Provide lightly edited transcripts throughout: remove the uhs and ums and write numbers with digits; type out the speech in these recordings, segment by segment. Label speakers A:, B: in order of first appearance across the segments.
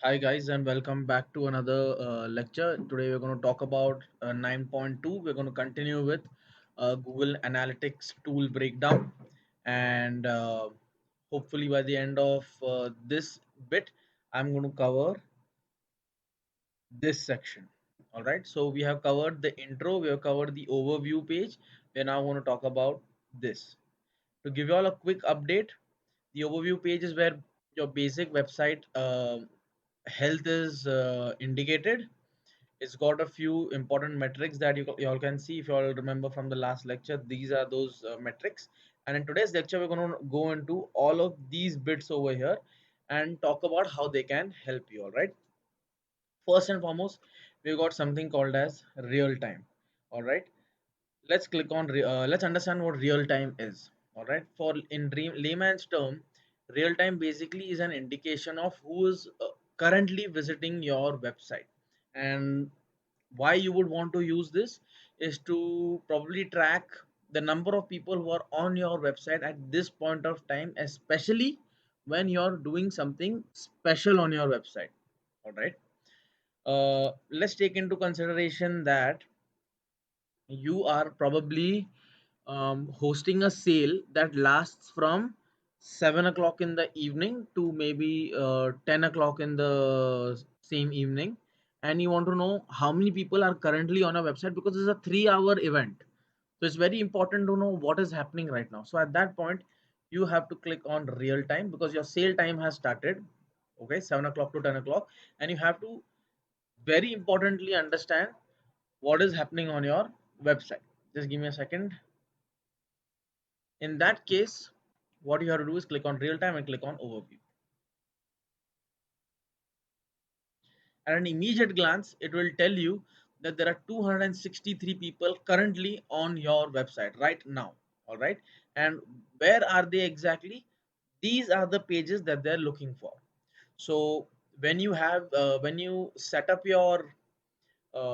A: Hi guys and welcome back to another lecture. Today we're going to talk about 9.2. We're going to continue with Google Analytics tool breakdown, and hopefully by the end of this bit I'm going to cover this section. All right, so we have covered the intro, we have covered the overview page. We're now going to talk about this. To give you all a quick update, the overview page is where your basic website health is indicated. It's got a few important metrics that you all can see. If you all remember from the last lecture, these are those metrics. And in today's lecture, we're going to go into all of these bits over here and talk about how they can help you. All right. First and foremost, we got something called as real time. All right. Let's click on. Let's understand what real time is. All right. For in layman's term, real time basically is an indication of who is currently visiting your website, and why you would want to use this is to probably track the number of people who are on your website at this point of time, especially when you're doing something special on your website. All right. Let's take into consideration that you are probably hosting a sale that lasts from 7 o'clock in the evening to maybe 10 o'clock in the same evening, and you want to know how many people are currently on a website because it's a 3 hour event. So it's very important to know what is happening right now. So at that point, you have to click on real time because your sale time has started. Okay, 7 o'clock to 10 o'clock, and you have to very importantly understand what is happening on your website. Just give me a second. In that case, what you have to do is click on real time and click on overview. At an immediate glance, it will tell you that there are 263 people currently on your website right now. All right. And where are they exactly? These are the pages that they're looking for. So when you set up your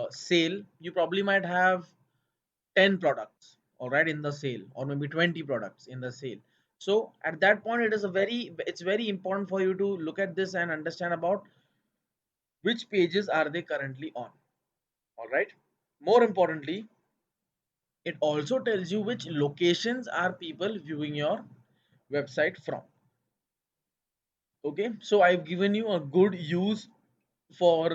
A: sale, you probably might have 10 products, all right, in the sale, or maybe 20 products in the sale. So at that point, it's very important for you to look at this and understand about which pages are they currently on. All right. More importantly, it also tells you which locations are people viewing your website from. Okay, so I've given you a good use for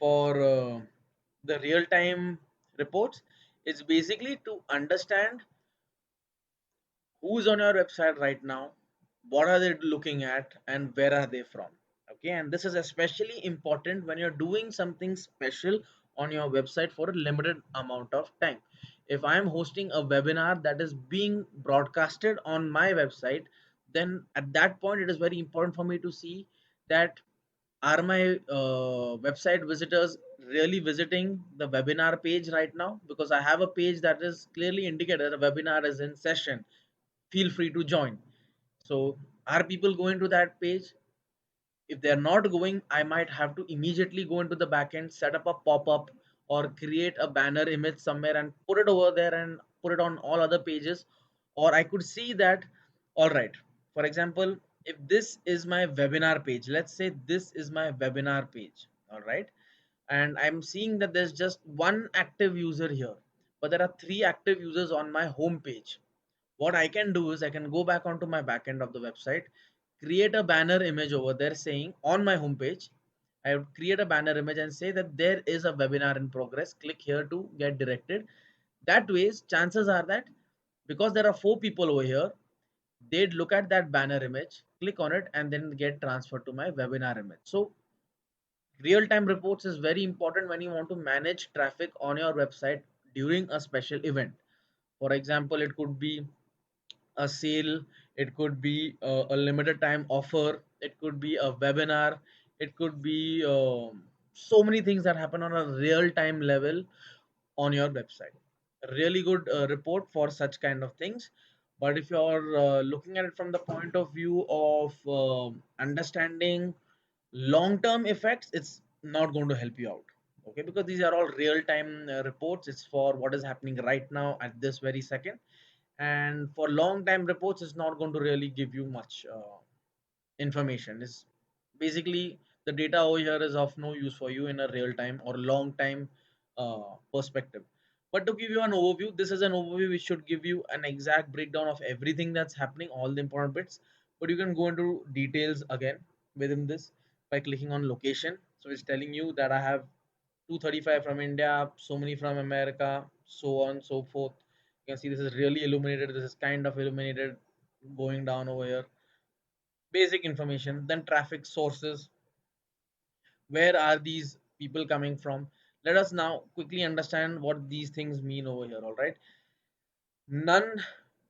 A: the real time reports. It's basically to understand who's on your website right now, what are they looking at, and where are they from. Okay, and this is especially important when you're doing something special on your website for a limited amount of time. If I am hosting a webinar that is being broadcasted on my website, then at that point it is very important for me to see that are my website visitors really visiting the webinar page right now, because I have a page that is clearly indicated that a webinar is in session, feel free to join. So are people going to that page? If they're not going, I might have to immediately go into the backend, set up a pop-up, or create a banner image somewhere and put it over there and put it on all other pages. Or I could see that, all right, for example, if this is my webinar page, let's say this is my webinar page, all right, and I'm seeing that there's just one active user here, but there are three active users on my home page. What I can do is I can go back onto my backend of the website, create a banner image over there saying on my homepage, I would create a banner image and say that there is a webinar in progress. Click here to get directed. That ways, chances are that because there are four people over here, they'd look at that banner image, click on it, and then get transferred to my webinar image. So real-time reports is very important when you want to manage traffic on your website during a special event. For example, it could be a sale, it could be a limited time offer, it could be a webinar, it could be so many things that happen on a real time level on your website. A really good report for such kind of things. But if you're looking at it from the point of view of understanding long term effects, it's not going to help you out. Okay, because these are all real time reports. It's for what is happening right now at this very second, and for long time reports it's not going to really give you much information. It's basically the data over here is of no use for you in a real time or long time perspective. But to give you an overview, this is an overview which should give you an exact breakdown of everything that's happening, all the important bits. But you can go into details again within this by clicking on location. So it's telling you that I have 235 from India, so many from America, so on so forth. You can see this is really illuminated. This is kind of illuminated going down over here. Basic information, then traffic sources, where are these people coming from. Let us now quickly understand what these things mean over here. All right, none,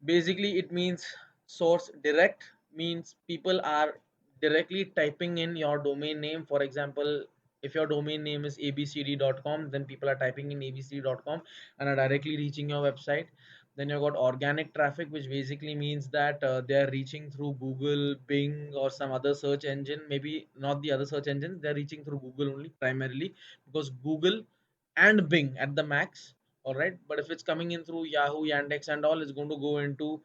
A: basically it means source. Direct means people are directly typing in your domain name. For example, if your domain name is abcd.com, then people are typing in abcd.com and are directly reaching your website. Then you've got organic traffic, which basically means that they are reaching through Google, Bing, or some other search engine. Maybe not the other search engine, they're reaching through Google only primarily, because Google and Bing at the max. All right, but if it's coming in through Yahoo, Yandex, and all, it's going to go into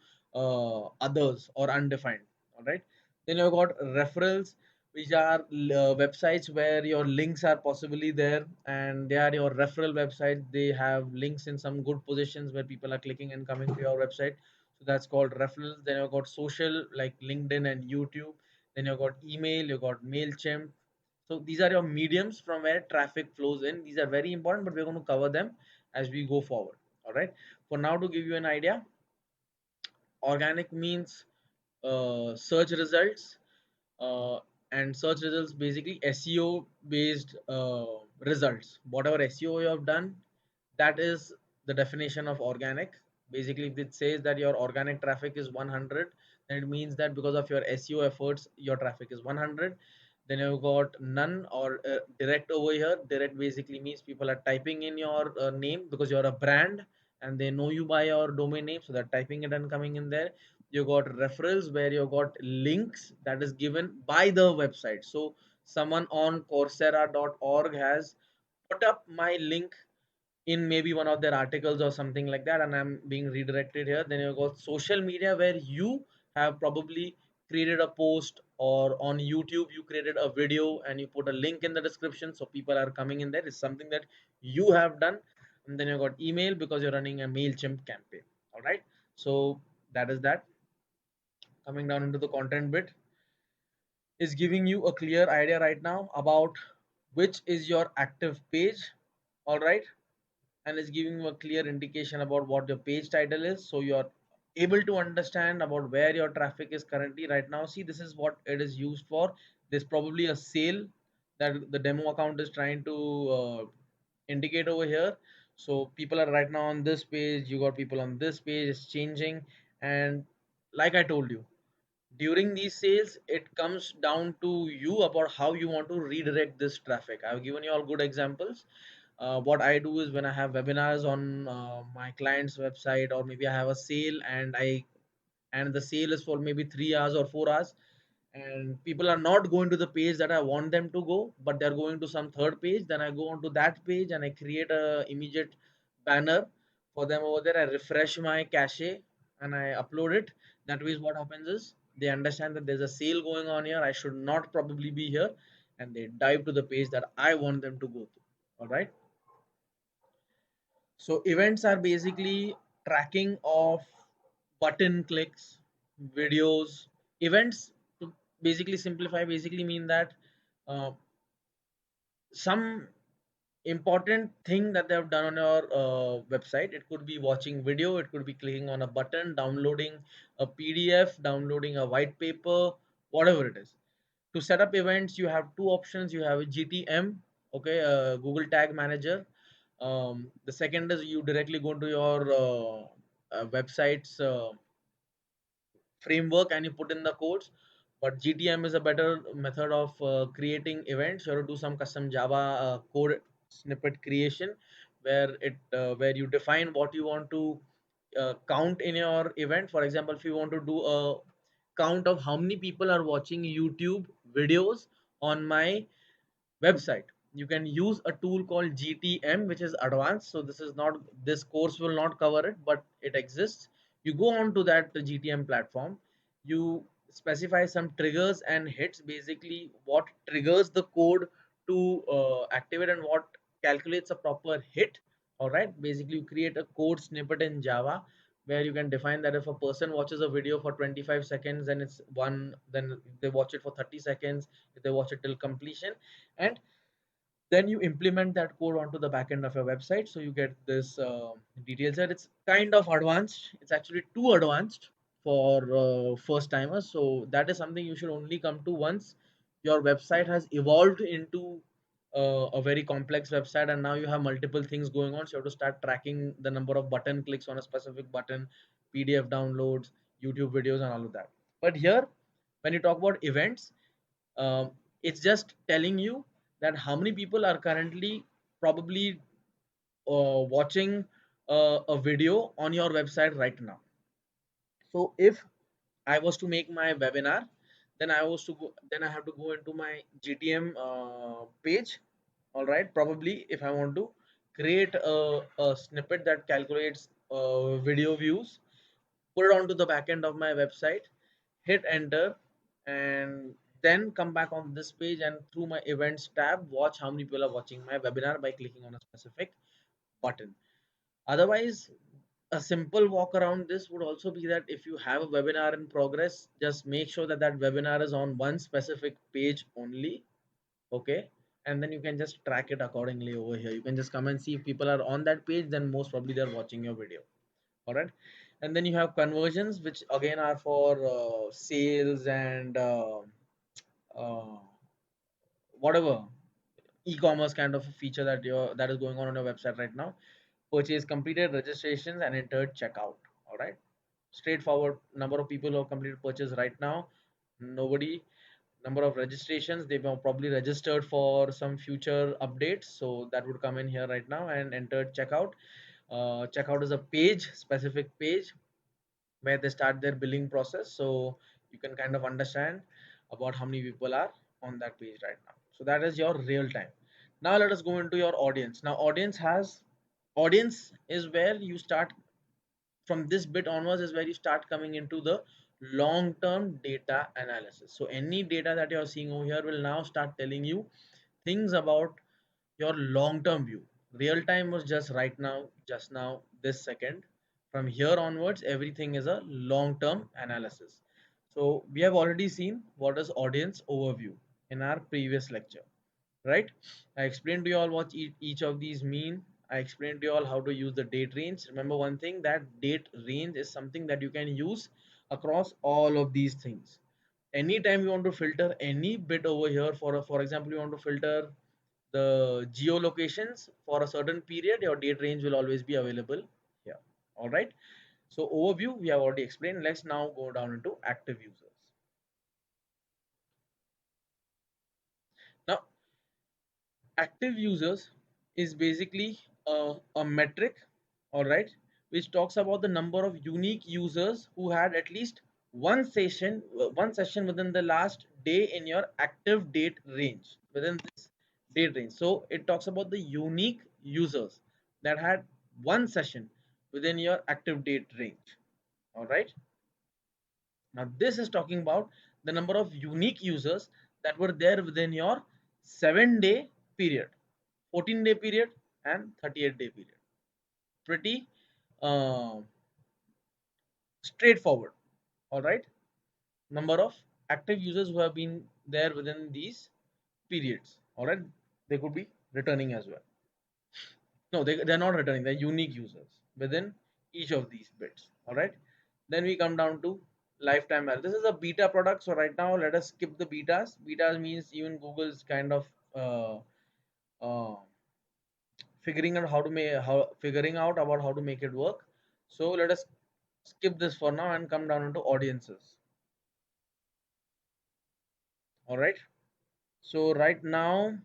A: others or undefined. All right, then you've got referrals, which are websites where your links are possibly there, and they are your referral websites. They have links in some good positions where people are clicking and coming to your website, so that's called referrals. Then you've got social, like LinkedIn and YouTube. Then you've got email, you've got MailChimp. So these are your mediums from where traffic flows in. These are very important, but we're going to cover them as we go forward. All right, for now, to give you an idea, organic means search results, uh, and search results basically SEO based results. Whatever SEO you have done, that is the definition of organic. Basically, if it says that your organic traffic is 100, then it means that because of your SEO efforts, your traffic is 100. Then you've got none or direct over here. Direct basically means people are typing in your name because you're a brand and they know you by your domain name, so they're typing it and coming in there. You got referrals where you got links that is given by the website. So someone on coursera.org has put up my link in maybe one of their articles or something like that, and I'm being redirected here. Then you got social media where you have probably created a post, or on YouTube you created a video and you put a link in the description, so people are coming in there. It's something that you have done. And then you got email because you're running a MailChimp campaign. All right, so that is that. Coming down into the content bit, is giving you a clear idea right now about which is your active page. All right, and is giving you a clear indication about what your page title is, so you're able to understand about where your traffic is currently right now. See, this is what it is used for. There's probably a sale that the demo account is trying to indicate over here. So people are right now on this page, you got people on this page, it's changing. And like I told you, during these sales, it comes down to you about how you want to redirect this traffic. I've given you all good examples. What I do is when I have webinars on my client's website, or maybe I have a sale and the sale is for maybe 3 hours or 4 hours, and people are not going to the page that I want them to go, but they're going to some third page. Then I go onto that page and I create a immediate banner for them over there. I refresh my cache and I upload it. That way, what happens is they understand that there's a sale going on here. I should not probably be here, and they dive to the page that I want them to go to. All right. So events are basically tracking of button clicks, videos. Events, to basically simplify, basically mean that uh, some important thing that they have done on your website. It could be watching video, it could be clicking on a button, downloading a PDF, downloading a white paper, whatever it is. To set up events, you have two options. You have a GTM, okay, Google Tag Manager. The second is you directly go to your website's framework and you put in the codes. But GTM is a better method of creating events. You have to do some custom Java code snippet creation, where you define what you want to count in your event. For example, if you want to do a count of how many people are watching YouTube videos on my website, you can use a tool called GTM, which is advanced. So this course will not cover it, but it exists. You go on to that GTM platform, you specify some triggers and hits, basically what triggers the code to activate and what calculates a proper hit. All right, basically you create a code snippet in Java where you can define that if a person watches a video for 25 seconds, then it's one, then they watch it for 30 seconds, if they watch it till completion, and then you implement that code onto the back end of your website, so you get this details there. It's kind of advanced, it's actually too advanced for first timers, so that is something you should only come to once your website has evolved into a very complex website, and now you have multiple things going on, so you have to start tracking the number of button clicks on a specific button, PDF downloads, YouTube videos, and all of that. But here, when you talk about events, um, it's just telling you that how many people are currently probably watching a video on your website right now. So if I was to make my webinar, then I have to go into my GTM page. All right, probably if I want to create a snippet that calculates video views, put it onto the back end of my website, hit enter, and then come back on this page and through my events tab, watch how many people are watching my webinar by clicking on a specific button. Otherwise, a simple walk around this would also be that if you have a webinar in progress, just make sure that that webinar is on one specific page only. Okay, and then you can just track it accordingly over here. You can just come and see if people are on that page, then most probably they're watching your video. All right, and then you have conversions, which again are for sales and uh, whatever e-commerce kind of a feature that is going on your website right now. Purchase completed, registrations, and entered checkout. All right, straightforward. Number of people who have completed purchase right now, nobody. Number of registrations, they were probably registered for some future updates, so that would come in here right now. And entered checkout. Checkout is a page, specific page where they start their billing process, so you can kind of understand about how many people are on that page right now. So that is your real time. Now let us go into your audience. Now audience is where you start, from this bit onwards is where you start coming into the long term data analysis. So any data that you're seeing over here will now start telling you things about your long term view. Real time was just right now, just now, this second. From here onwards, everything is a long term analysis. So we have already seen what is audience overview in our previous lecture, right? I explained to you all what each of these mean. I explained to you all how to use the date range. Remember one thing, that date range is something that you can use across all of these things. Anytime you want to filter any bit over here, for example, you want to filter the geolocations for a certain period, your date range will always be available here. All right, so overview we have already explained. Let's now go down into active users. Now active users is basically a metric, all right, which talks about the number of unique users who had at least one session within the last day in your active date range, within this date range. So it talks about the unique users that had one session within your active date range. All right, now this is talking about the number of unique users that were there within your 7 day period, 14-day period, and 38-day period. Pretty uh, straightforward. All right, number of active users who have been there within these periods. All right, they could be returning as well. No, they're not returning, they're unique users within each of these bits. All right, then we come down to lifetime value. This is a beta product, so right now let us skip the betas means even Google's kind of uh, uh, figuring out how to make it work. So let us skip this for now and come down into audiences. All right, so right now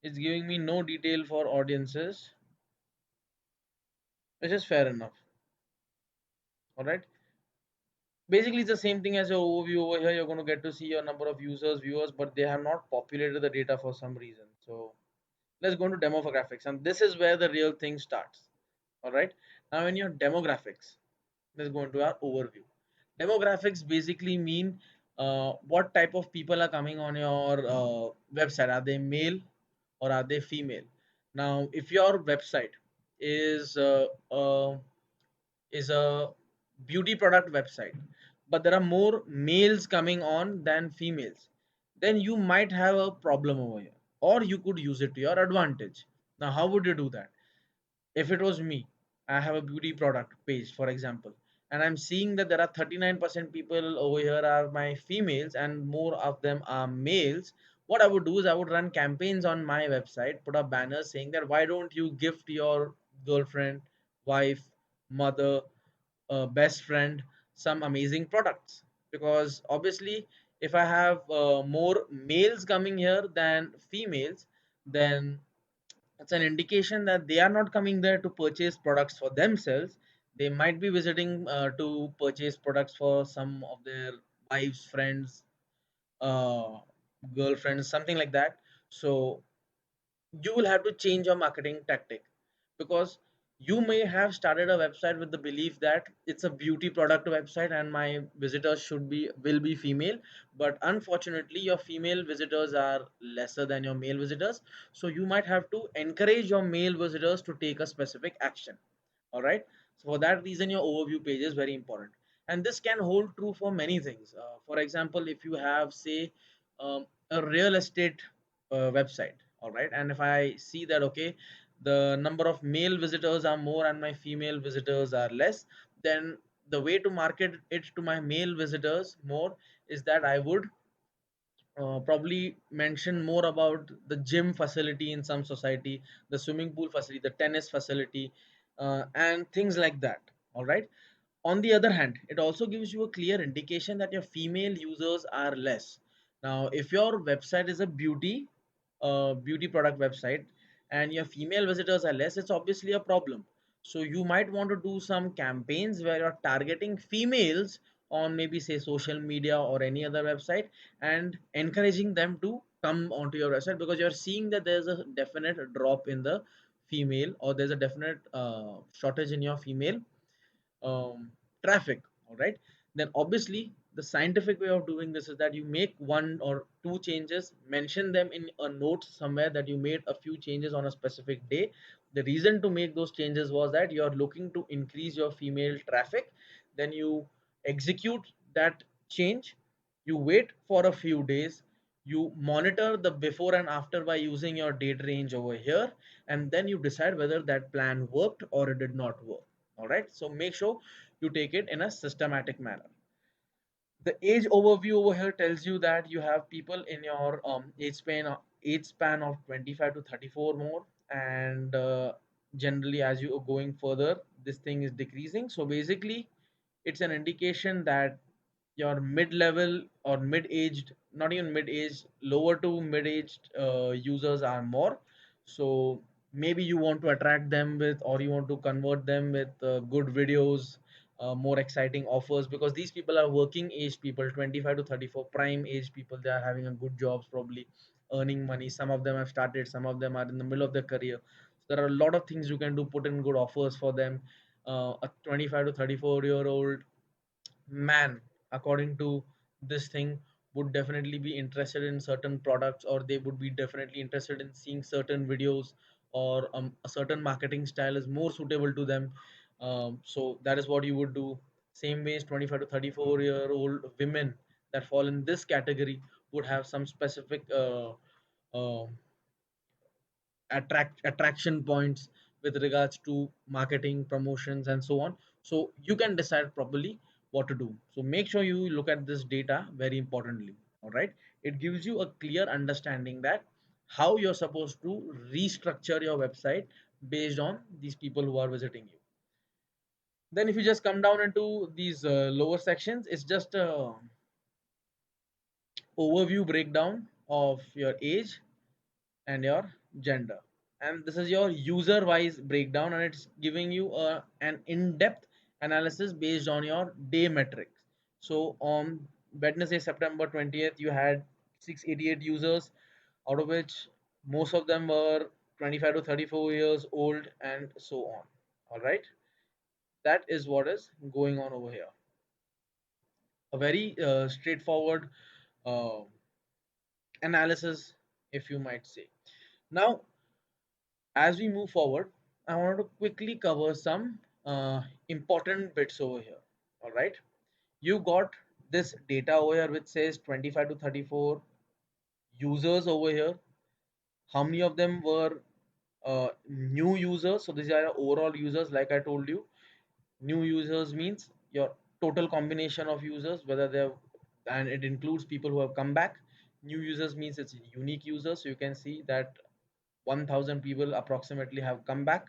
A: it's giving me no detail for audiences, which is fair enough. All right, basically it's the same thing as your overview. Over here you're going to get to see your number of users, viewers, but they have not populated the data for some reason. So let's go into demographics, and this is where the real thing starts. All right, now in your demographics, let's go into our overview. Demographics basically mean what type of people are coming on your website. Are they male or are they female? Now if your website is a beauty product website, but there are more males coming on than females, then you might have a problem over here, or you could use it to your advantage. Now how would you do that? If it was me, I have a beauty product page, for example, and I'm seeing that there are 39% people over here are my females and more of them are males. What I would do is I would run campaigns on my website, put up banners saying that why don't you gift your girlfriend, wife, mother, best friend some amazing products. Because obviously if I have more males coming here than females, then it's an indication that they are not coming there to purchase products for themselves. They might be visiting to purchase products for some of their wives, friends, uh, girlfriends, something like that. So you will have to change your marketing tactic, because you may have started a website with the belief that it's a beauty product website and my visitors should be will be female, but unfortunately your female visitors are lesser than your male visitors. So you might have to encourage your male visitors to take a specific action. All right, so for that reason your overview page is very important, and this can hold true for many things. For example, if you have, say, a real estate website, all right, and if I see that, okay, the number of male visitors are more and my female visitors are less, then the way to market it to my male visitors more is that I would probably mention more about the gym facility in some society, the swimming pool facility, the tennis facility, and things like that. All right. On the other hand, it also gives you a clear indication that your female users are less. Now, if your website is a beauty product website, and your female visitors are less, it's obviously a problem. So you might want to do some campaigns where you're targeting females on, maybe say, social media or any other website, and encouraging them to come onto your website, because you're seeing that there's a definite drop in the female, or there's a definite shortage in your female traffic. All right, then obviously the scientific way of doing this is that you make one or two changes, mention them in a note somewhere that you made a few changes on a specific day. The reason to make those changes was that you're looking to increase your female traffic. Then you execute that change, you wait for a few days, you monitor the before and after by using your date range over here, and then you decide whether that plan worked or it did not work. All right, so make sure you take it in a systematic manner. The age overview over here tells you that you have people in your age span of 25 to 34 more, and generally as you are going further, this thing is decreasing. So basically it's an indication that your mid-level or mid-aged, not even mid-aged, lower to mid-aged users are more. So maybe you want to attract them with, or you want to convert them with good videos, more exciting offers, because these people are working age people, 25 to 34, prime age people. They are having a good jobs, probably earning money. Some of them have started, some of them are in the middle of their career. So there are a lot of things you can do, put in good offers for them. A 25 to 34-year-old man, according to this thing, would definitely be interested in certain products, or they would be definitely interested in seeing certain videos, or a certain marketing style is more suitable to them. So that is what you would do. Same ways, 25 to 34-year-old women that fall in this category would have some specific uh, attraction points with regards to marketing, promotions, and so on. So you can decide properly what to do. So make sure you look at this data very importantly. All right, it gives you a clear understanding that how you're supposed to restructure your website based on these people who are visiting you. Then if you just come down into these lower sections, it's just a overview breakdown of your age and your gender, and this is your user wise breakdown, and it's giving you an in-depth analysis based on your day metrics. So on Wednesday, September 20th, you had 688 users, out of which most of them were 25 to 34 years old, and so on. All right, that is what is going on over here. a very straightforward uh, analysis, if you might say. Now, as we move forward, I want to quickly cover some important bits over here. All right, you got this data over here which says 25 to 34 users over here. How many of them were new users? So these are overall users, like I told you. New users means your total combination of users, whether they're, and it includes people who have come back. New users means it's unique users. So you can see that 1000 people approximately have come back.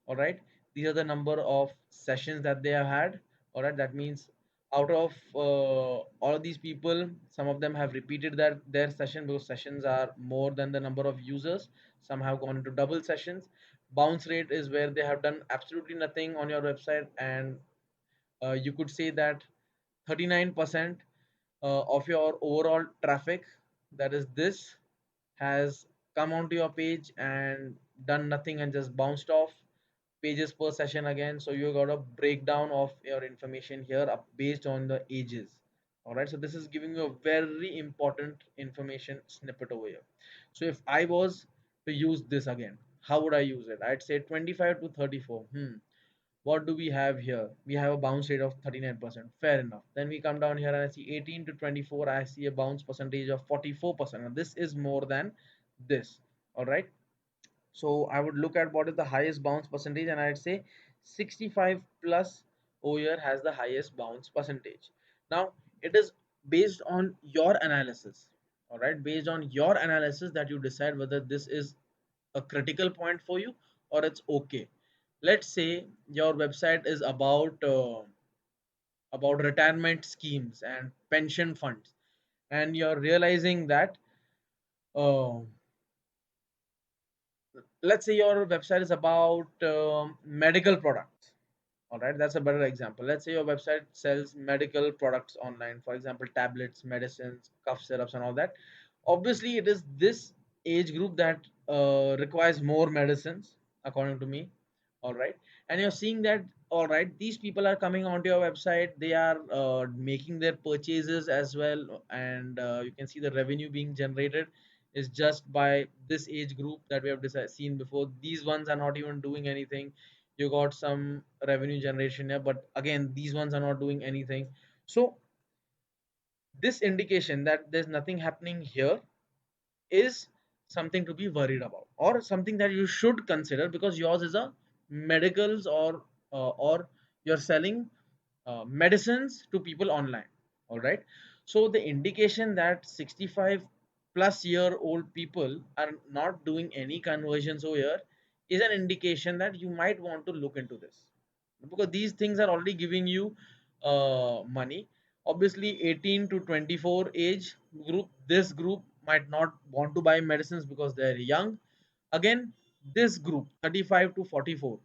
A: All right, these are the number of sessions that they have had. All right, that means out of all of these people, some of them have repeated their session, because sessions are more than the number of users. Some have gone into double sessions. Bounce rate is where they have done absolutely nothing on your website, and you could say that 39% of your overall traffic, that is this, has come onto your page and done nothing and just bounced off. Pages per session again, so you got a breakdown of your information here up based on the ages. All right, so this is giving you a very important information snippet over here. So if I was to use this again, how would I use it? I'd say 25 to 34. What do we have here? We have a bounce rate of 39%. Fair enough. Then we come down here and I see 18 to 24. I see a bounce percentage of 44%. And this is more than this. All right. So I would look at what is the highest bounce percentage, and I'd say 65 plus over here has the highest bounce percentage. Now it is based on your analysis. All right. Based on your analysis that you decide whether this is a critical point for you or it's okay. Let's say your website is about retirement schemes and pension funds, and you're realizing that uh, let's say your website is about medical products. All right, that's a better example. Let's say your website sells medical products online, for example tablets, medicines, cough syrups and all that. Obviously it is this age group that requires more medicines, according to me. All right, and you're seeing that, all right, these people are coming onto your website, they are making their purchases as well, and you can see the revenue being generated is just by this age group that we have seen before. These ones are not even doing anything. You got some revenue generation here, but again these ones are not doing anything. So this indication that there's nothing happening here is something to be worried about, or something that you should consider, because yours is a medicals, or you're selling medicines to people online. All right, so the indication that 65 plus year old people are not doing any conversions over here is an indication that you might want to look into this, because these things are already giving you money. Obviously 18 to 24 age group, this group might not want to buy medicines because they're young. Again, this group 35 to 44,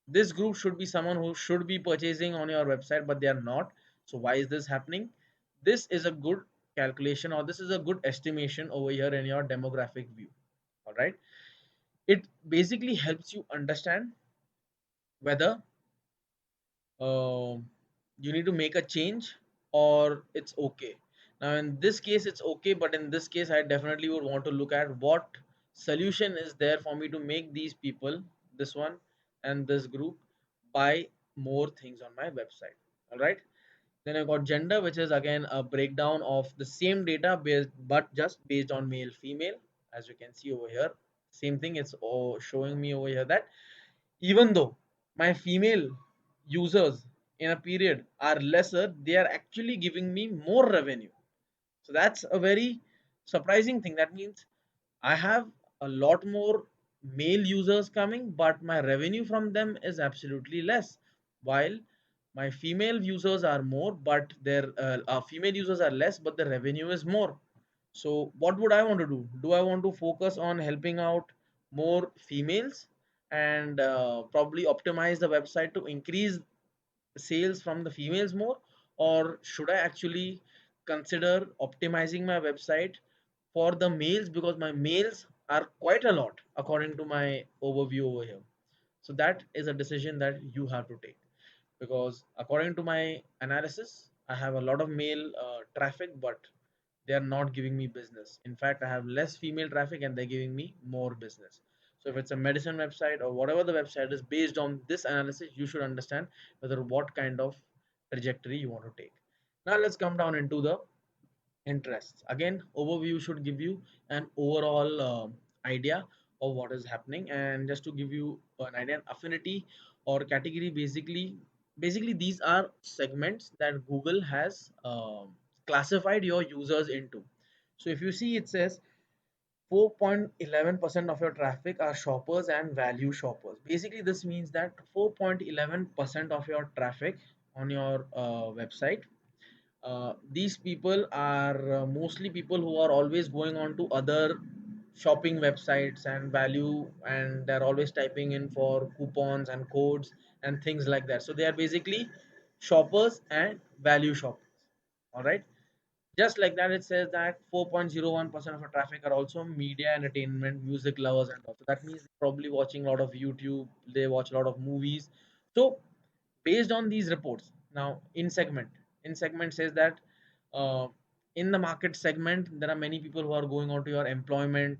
A: this group should be someone who should be purchasing on your website, but they are not. So why is this happening? This is a good calculation, or this is a good estimation over here in your demographic view. All right, it basically helps you understand whether you need to make a change or it's okay. Now in this case it's okay, but in this case I definitely would want to look at what solution is there for me to make these people, this one and this group, buy more things on my website. All right, then I got gender, which is again a breakdown of the same data based, but just based on male female. As you can see over here, same thing, it's showing me over here that even though my female users in a period are lesser, they are actually giving me more revenue. So that's a very surprising thing. That means I have a lot more male users coming, but my revenue from them is absolutely less. While my female users are more, but their female users are less, but the revenue is more. So what would I want to do? Do I want to focus on helping out more females and probably optimize the website to increase sales from the females more, or should I actually consider optimizing my website for the males, because my males are quite a lot according to my overview over here? So that is a decision that you have to take, because according to my analysis I have a lot of male traffic, but they are not giving me business. In fact, I have less female traffic and they're giving me more business. So if it's a medicine website or whatever the website is, based on this analysis you should understand whether what kind of trajectory you want to take. Now let's come down into the interests. Again, overview should give you an overall idea of what is happening. And just to give you an idea, an affinity or category, basically these are segments that Google has classified your users into. So if you see, it says 4.11% of your traffic are shoppers and value shoppers. Basically this means that 4.11% of your traffic on your website, these people are mostly people who are always going on to other shopping websites and value, and they're always typing in for coupons and codes and things like that. So they are basically shoppers and value shoppers. All right. Just like that, it says that 4.01% of our traffic are also media, entertainment, music lovers, and also that means they're probably watching a lot of YouTube, they watch a lot of movies. So based on these reports, now in segment says that uh, in the market segment there are many people who are going on to your employment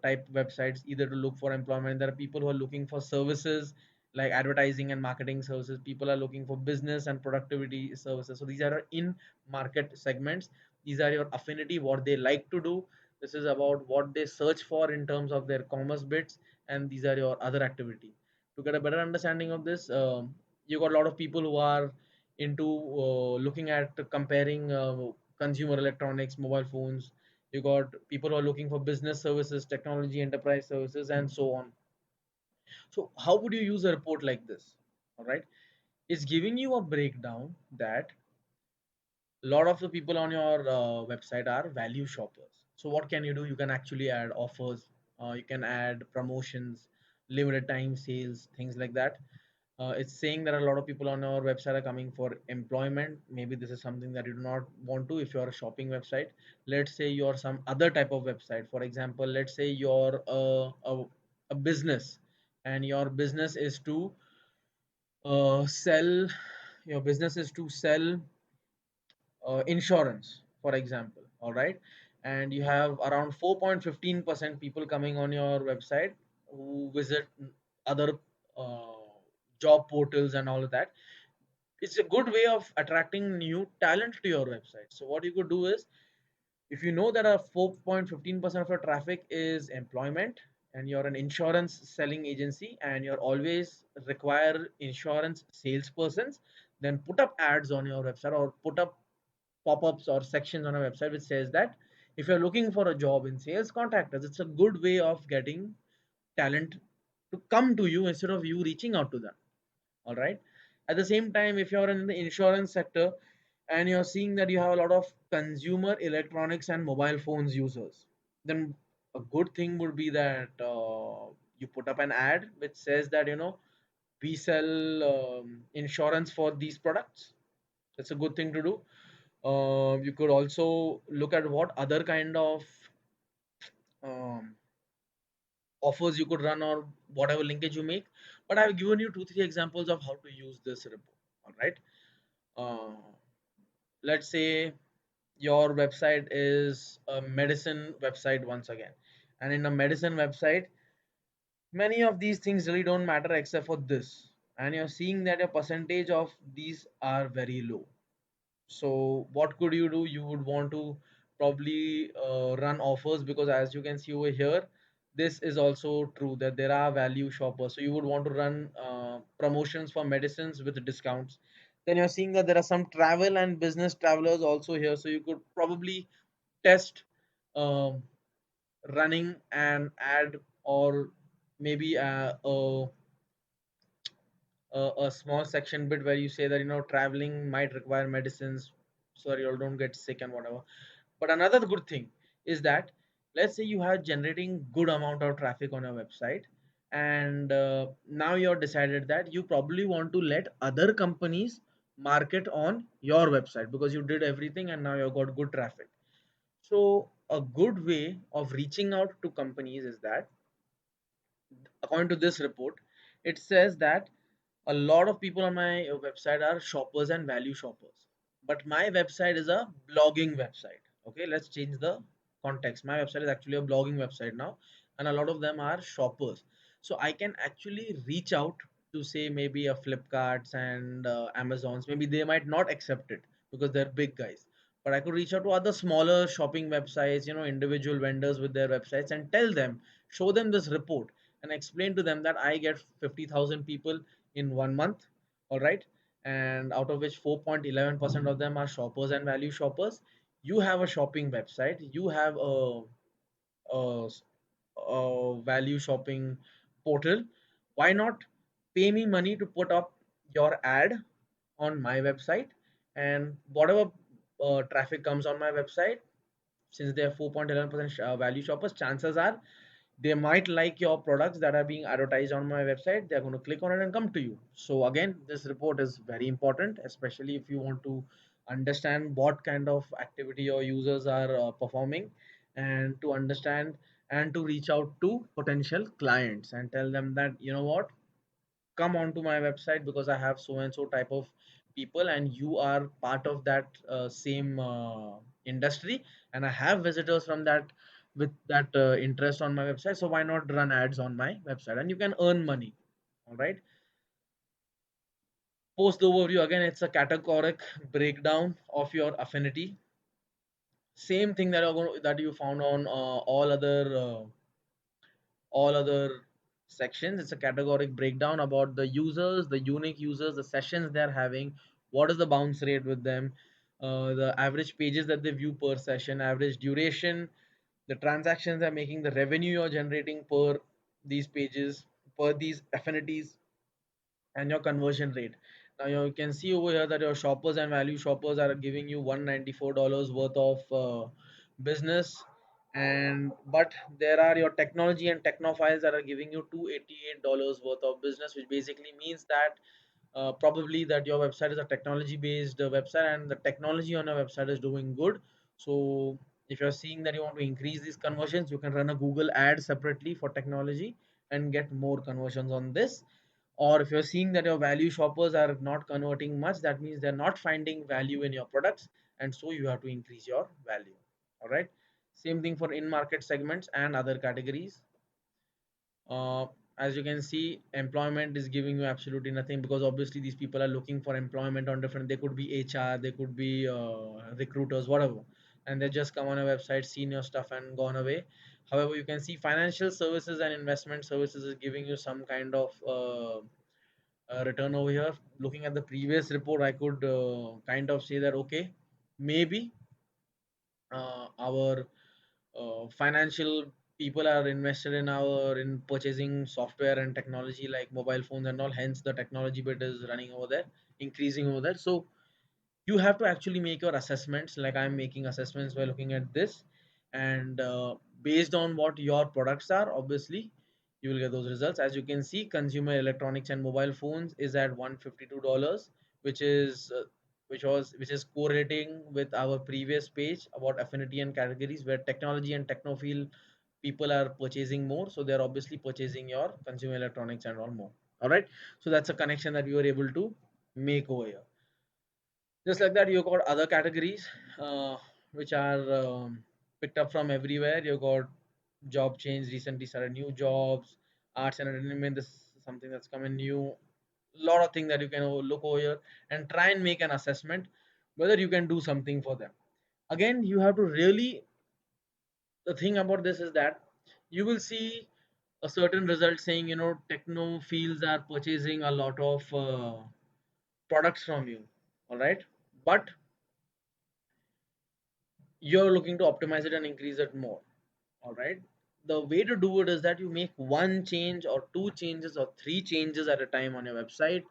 A: type websites either to look for employment. There are people who are looking for services like advertising and marketing services. People are looking for business and productivity services. So these are in market segments. These are your affinity, what they like to do. This is about what they search for in terms of their commerce bits, and these are your other activity. To get a better understanding of this, you got a lot of people who are into looking at comparing consumer electronics, mobile phones. You got people who are looking for business services, technology, enterprise services, and so on. So how would you use a report like this? All right, it's giving you a breakdown that a lot of the people on your website are value shoppers. So what can you do? You can actually add offers, you can add promotions, limited time sales, things like that. It's saying that a lot of people on our website are coming for employment. Maybe this is something that you do not want to if you're a shopping website. Let's say you're some other type of website. For example, let's say you're a business, and sell your business is to sell insurance, for example. All right, and you have around 4.15% people coming on your website who visit other uh, job portals and all of that. It's a good way of attracting new talent to your website. So what you could do is, if you know that a 4.15% of your traffic is employment, and you're an insurance selling agency and you're always require insurance salespersons, then put up ads on your website or put up pop-ups or sections on a website which says that if you're looking for a job in sales, contact us. It's a good way of getting talent to come to you instead of you reaching out to them. All right. At the same time, if you're in the insurance sector and you're seeing that you have a lot of consumer electronics and mobile phones users, then a good thing would be that you put up an ad which says that we sell insurance for these products. That's a good thing to do. You could also look at what other kind of um, offers you could run or whatever linkage you make. But I've given you 2 3 examples of how to use this report. All right. Uh, let's say your website is a medicine website once again, and in a medicine website, many of these things really don't matter except for this, and you're seeing that a percentage of these are very low. So what could you do? You would want to probably run offers, because as you can see over here, this is also true that there are value shoppers. So you would want to run promotions for medicines with discounts. Then you're seeing that there are some travel and business travelers also here. So you could probably test um, running an ad, or maybe a small section bit where you say that traveling might require medicines so that you all don't get sick and whatever. But another good thing is that, let's say you are generating good amount of traffic on your website, and now you're decided that you probably want to let other companies market on your website because you did everything and now you've got good traffic. So a good way of reaching out to companies is that, according to this report, it says that a lot of people on my website are shoppers and value shoppers. but my website is a blogging website. Okay, let's change the context. My website is actually a blogging website now, and a lot of them are shoppers. So I can actually reach out to, say, maybe a Flipkarts and Amazons. Maybe they might not accept it because they're big guys, but I could reach out to other smaller shopping websites, individual vendors with their websites, and tell them, show them this report, and explain to them that I get 50,000 people in 1 month. All right, and out of which 4.11% of them are shoppers and value shoppers. You have a shopping website, you have a, a value shopping portal. Why not pay me money to put up your ad on my website, and whatever traffic comes on my website, since they are 4.11% value shoppers, chances are they might like your products that are being advertised on my website. They're going to click on it and come to you. So again, this report is very important, especially if you want to understand what kind of activity your users are performing, and to understand and to reach out to potential clients and tell them that, what, come onto my website because I have so and so type of people, and you are part of that same industry, and I have visitors from that with that interest on my website. So why not run ads on my website, and you can earn money. All right. Post overview, again, it's a categoric breakdown of your affinity. Same thing that you found on all other sections. It's a categoric breakdown about the users, the unique users, the sessions they're having, what is the bounce rate with them, the average pages that they view per session, average duration, the transactions they're making, the revenue you're generating per these pages, per these affinities, and your conversion rate. Now you can see over here that your shoppers and value shoppers are giving you $194 worth of business, and but there are your technology and technophiles that are giving you $288 worth of business, which basically means that probably that your website is a technology based website, and the technology on your website is doing good. So if you're seeing that you want to increase these conversions, you can run a Google ad separately for technology and get more conversions on this. Or if you're seeing that your value shoppers are not converting much, that means they're not finding value in your products, and so you have to increase your value. All right, same thing for in market segments and other categories. uh, as you can see, employment is giving you absolutely nothing, because obviously these people are looking for employment on different, they could be HR, they could be recruiters, whatever, and they just come on a website, seen your stuff and gone away. However, you can see financial services and investment services is giving you some kind of return over here. Looking at the previous report, I could kind of say that, okay, maybe our financial people are invested in purchasing software and technology like mobile phones and all, hence the technology bit is running over there, increasing over there. So you have to actually make your assessments, like I'm making assessments by looking at this, and based on what your products are, obviously you will get those results. As you can see, consumer electronics and mobile phones is at $152, which is which is correlating with our previous page about affinity and categories, where technology and technophile people are purchasing more, so they're obviously purchasing your consumer electronics and all more. All right, so that's a connection that we were able to make over here. Just like that, you got other categories which are picked up from everywhere. You got job change, recently started new jobs, arts and entertainment. This is something that's coming new. Lot of things that you can look over here and try and make an assessment whether you can do something for them. Again, you have to really, the thing about this is that you will see a certain result saying, techno fields are purchasing a lot of products from you. All right, but you're looking to optimize it and increase it more. All right, the way to do it is that you make one change or two changes or three changes at a time on your website,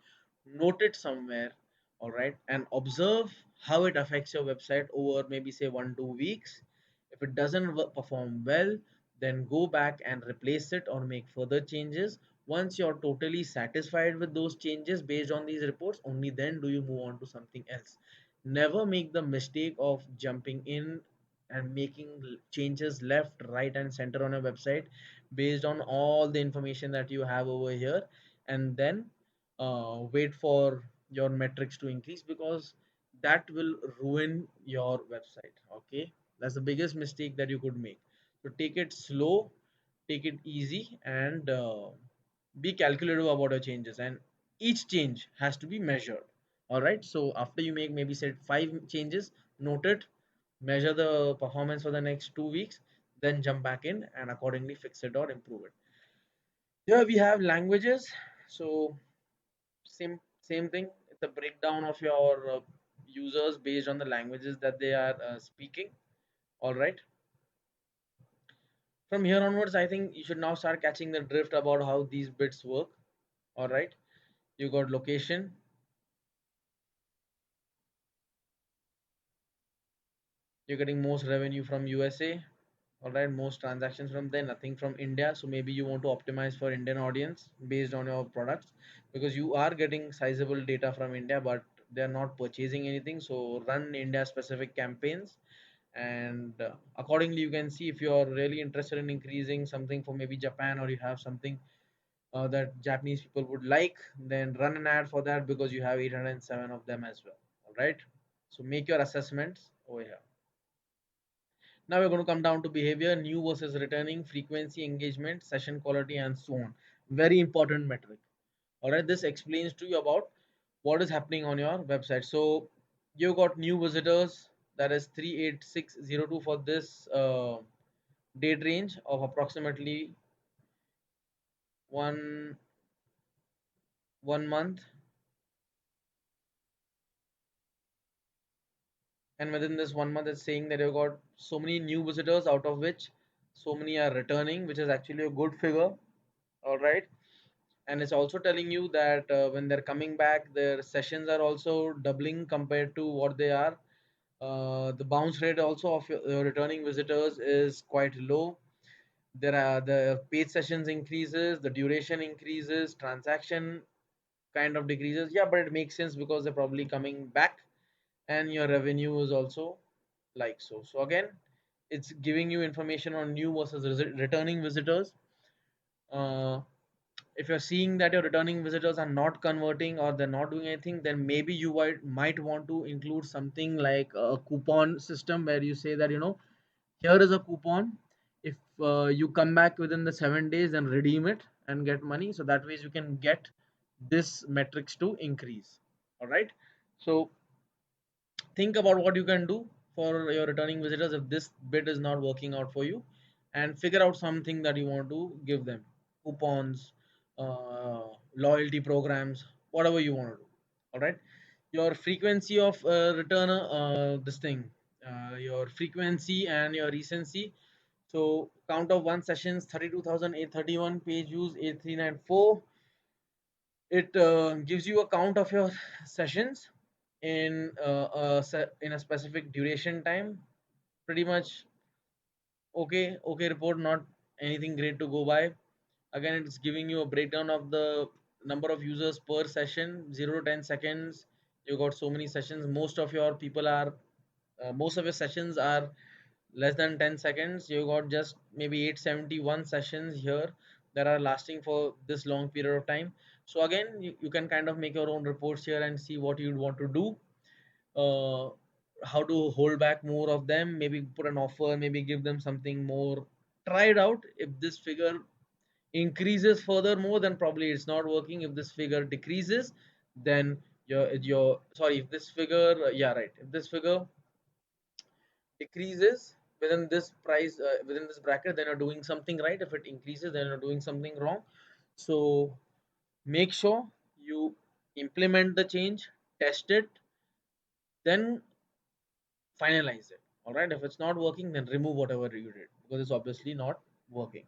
A: note it somewhere. All right, and observe how it affects your website over maybe say 1 2 weeks. If it doesn't perform well, then go back and replace it or make further changes. Once you're totally satisfied with those changes based on these reports, only then do you move on to something else. Never make the mistake of jumping in and making changes left, right, and center on a website based on all the information that you have over here, and then wait for your metrics to increase, because that will ruin your website. Okay, that's the biggest mistake that you could make. So take it slow, take it easy, and be calculative about your changes, and each change has to be measured. All right, so after you make maybe said 5 changes, note it, measure the performance for the next 2 weeks, then jump back in and accordingly fix it or improve it. Here we have languages. So same thing. It's a breakdown of your users based on the languages that they are speaking. All right. From here onwards, I think you should now start catching the drift about how these bits work. All right. You got location. You're getting most revenue from USA. All right, most transactions from there, nothing from India. So maybe you want to optimize for Indian audience based on your products, because you are getting sizable data from India, but they're not purchasing anything. So run India specific campaigns, and accordingly you can see if you're really interested in increasing something for maybe Japan, or you have something that Japanese people would like, then run an ad for that because you have 807 of them as well. All right. So make your assessments over here. Now we're going to come down to behavior, new versus returning, frequency, engagement, session quality, and so on. Very important metric. All right, this explains to you about what is happening on your website. So you got new visitors, that is 38602 for this date range of approximately one 1 month, and within this 1 month, it's saying that you got so many new visitors, out of which so many are returning, which is actually a good figure. All right, and it's also telling you that when they're coming back, their sessions are also doubling compared to what they are. The bounce rate also of your returning visitors is quite low. There are the paid sessions increases, the duration increases, transaction kind of decreases. Yeah, but it makes sense because they're probably coming back, and your revenue is also like so. So again, it's giving you information on new versus returning visitors. uh, if you're seeing that your returning visitors are not converting or they're not doing anything, then maybe you might want to include something like a coupon system where you say that, here is a coupon. If you come back within the 7 days, then redeem it and get money. So that ways you can get this metrics to increase. All right. So think about what you can do for your returning visitors if this bit is not working out for you, and figure out something that you want to give them: coupons, uh, loyalty programs, whatever you want to do. All right. Your frequency of return, this thing, your frequency and your recency. So count of one sessions 32,831, page views 8394. It gives you a count of your sessions in in a specific duration time. Pretty much okay report, not anything great to go by. Again, it's giving you a breakdown of the number of users per session, 0 to 10 seconds. You got so many sessions. Most of your sessions are less than 10 seconds. You got just maybe 871 sessions here that are lasting for this long period of time. So again, you can kind of make your own reports here and see what you'd want to do, uh, how to hold back more of them, maybe put an offer, maybe give them something more. Try it out. If this figure increases furthermore, then probably it's not working. If this figure decreases, then your sorry, if this figure, yeah, right, if this figure decreases within this price, within this bracket, then you're doing something right. If it increases, then you're doing something wrong. So make sure you implement the change, test it, then finalize it. All right, if it's not working, then remove whatever you did because it's obviously not working.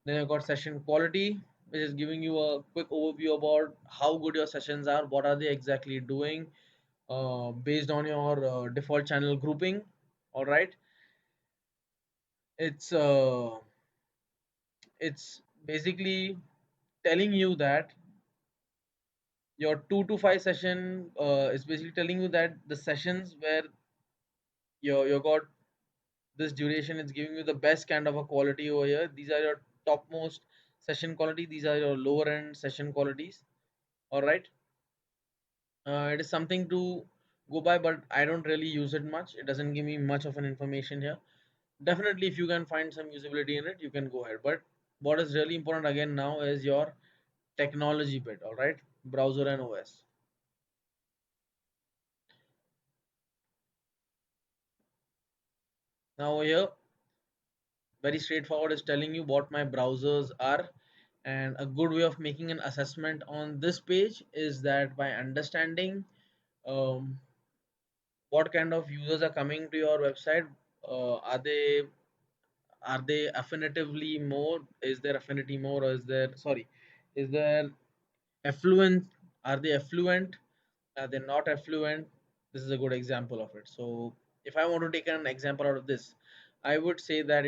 A: Then you've got session quality, which is giving you a quick overview about how good your sessions are, what are they exactly doing, based on your default channel grouping. All right, it's uh, it's basically telling you that your 2 to 5 session is basically telling you that the sessions where you got this duration is giving you the best kind of a quality over here. These are your topmost session quality, these are your lower end session qualities. All right. It is something to go by, but I don't really use it much. It doesn't give me much of an information here. Definitely, if you can find some usability in it, you can go ahead. But what is really important again now is your technology bit, all right? Browser and OS. Now here, very straightforward, is telling you what my browsers are. And a good way of making an assessment on this page is that by understanding um, what kind of users are coming to your website. Are they affinitively more? Is there affinity more, or is there, sorry, is there affluent? Are they affluent? Are they not affluent? This is a good example of it. So if I want to take an example out of this, I would say that,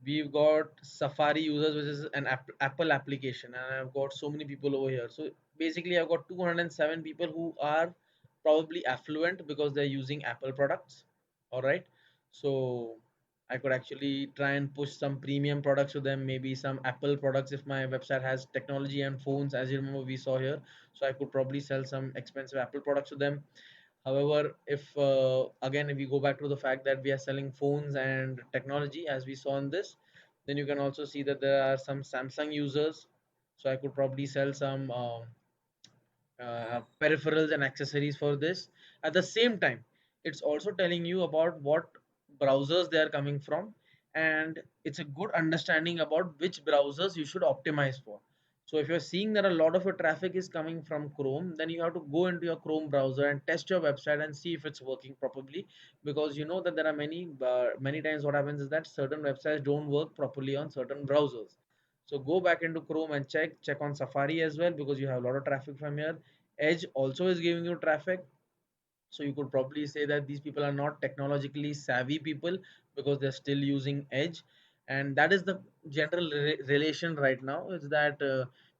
A: we've got Safari users, which is an Apple application, and I've got so many people over here. So basically, I've got 207 people who are probably affluent because they're using Apple products. All right. So I could actually try and push some premium products to them, maybe some Apple products if my website has technology and phones, as you remember we saw here. So I could probably sell some expensive Apple products to them. However, if again, if we go back to the fact that we are selling phones and technology, as we saw in this, then you can also see that there are some Samsung users. So I could probably sell some peripherals and accessories for this. At the same time, it's also telling you about what browsers they are coming from, and it's a good understanding about which browsers you should optimize for. So if you're seeing that a lot of your traffic is coming from Chrome, then you have to go into your Chrome browser and test your website and see if it's working properly, because you know that there are many times what happens is that certain websites don't work properly on certain browsers. So go back into Chrome and check on Safari as well, because you have a lot of traffic from here. Edge also is giving you traffic. So you could probably say that these people are not technologically savvy people, because they're still using Edge. And that is the general relation right now, is that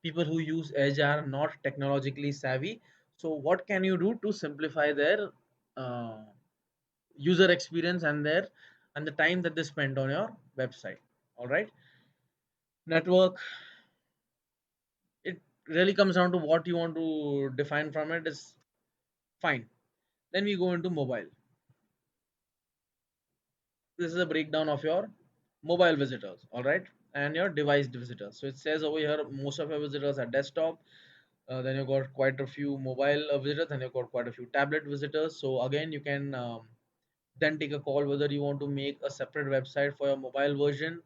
A: people who use Edge are not technologically savvy. So what can you do to simplify their uh, user experience and the time that they spend on your website? All right. Network, it really comes down to what you want to define from it is fine. Then we go into mobile. This is a breakdown of your mobile visitors, all right, and your device visitors. So it says over here most of your visitors are desktop. Then you've got quite a few mobile visitors, and you've got quite a few tablet visitors. So again, you can then take a call whether you want to make a separate website for your mobile version,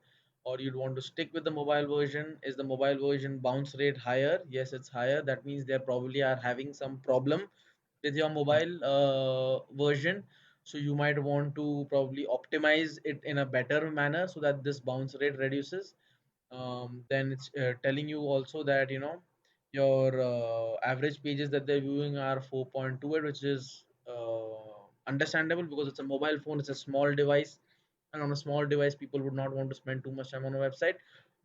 A: or you'd want to stick with the mobile version. Is the mobile version bounce rate higher? Yes, it's higher. That means they probably are having some problem with your mobile version. So you might want to probably optimize it in a better manner so that this bounce rate reduces. Then it's telling you also that your average pages that they're viewing are 4.28, which is understandable because it's a mobile phone, it's a small device, and on a small device people would not want to spend too much time on a website.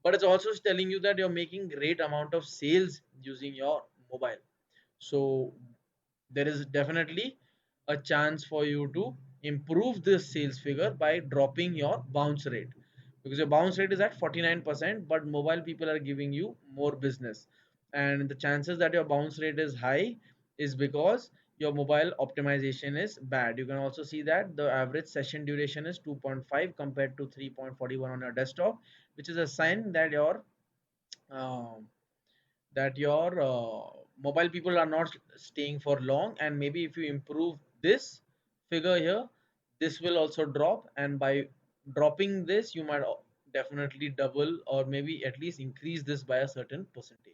A: But it's also telling you that you're making great amount of sales using your mobile. So there is definitely a chance for you to improve this sales figure by dropping your bounce rate, because your bounce rate is at 49%, but mobile people are giving you more business. And the chances that your bounce rate is high is because your mobile optimization is bad. You can also see that the average session duration is 2.5 compared to 3.41 on your desktop, which is a sign that um, your mobile people are not staying for long. And maybe if you improve this figure here, this will also drop, and by dropping this you might definitely double or maybe at least increase this by a certain percentage.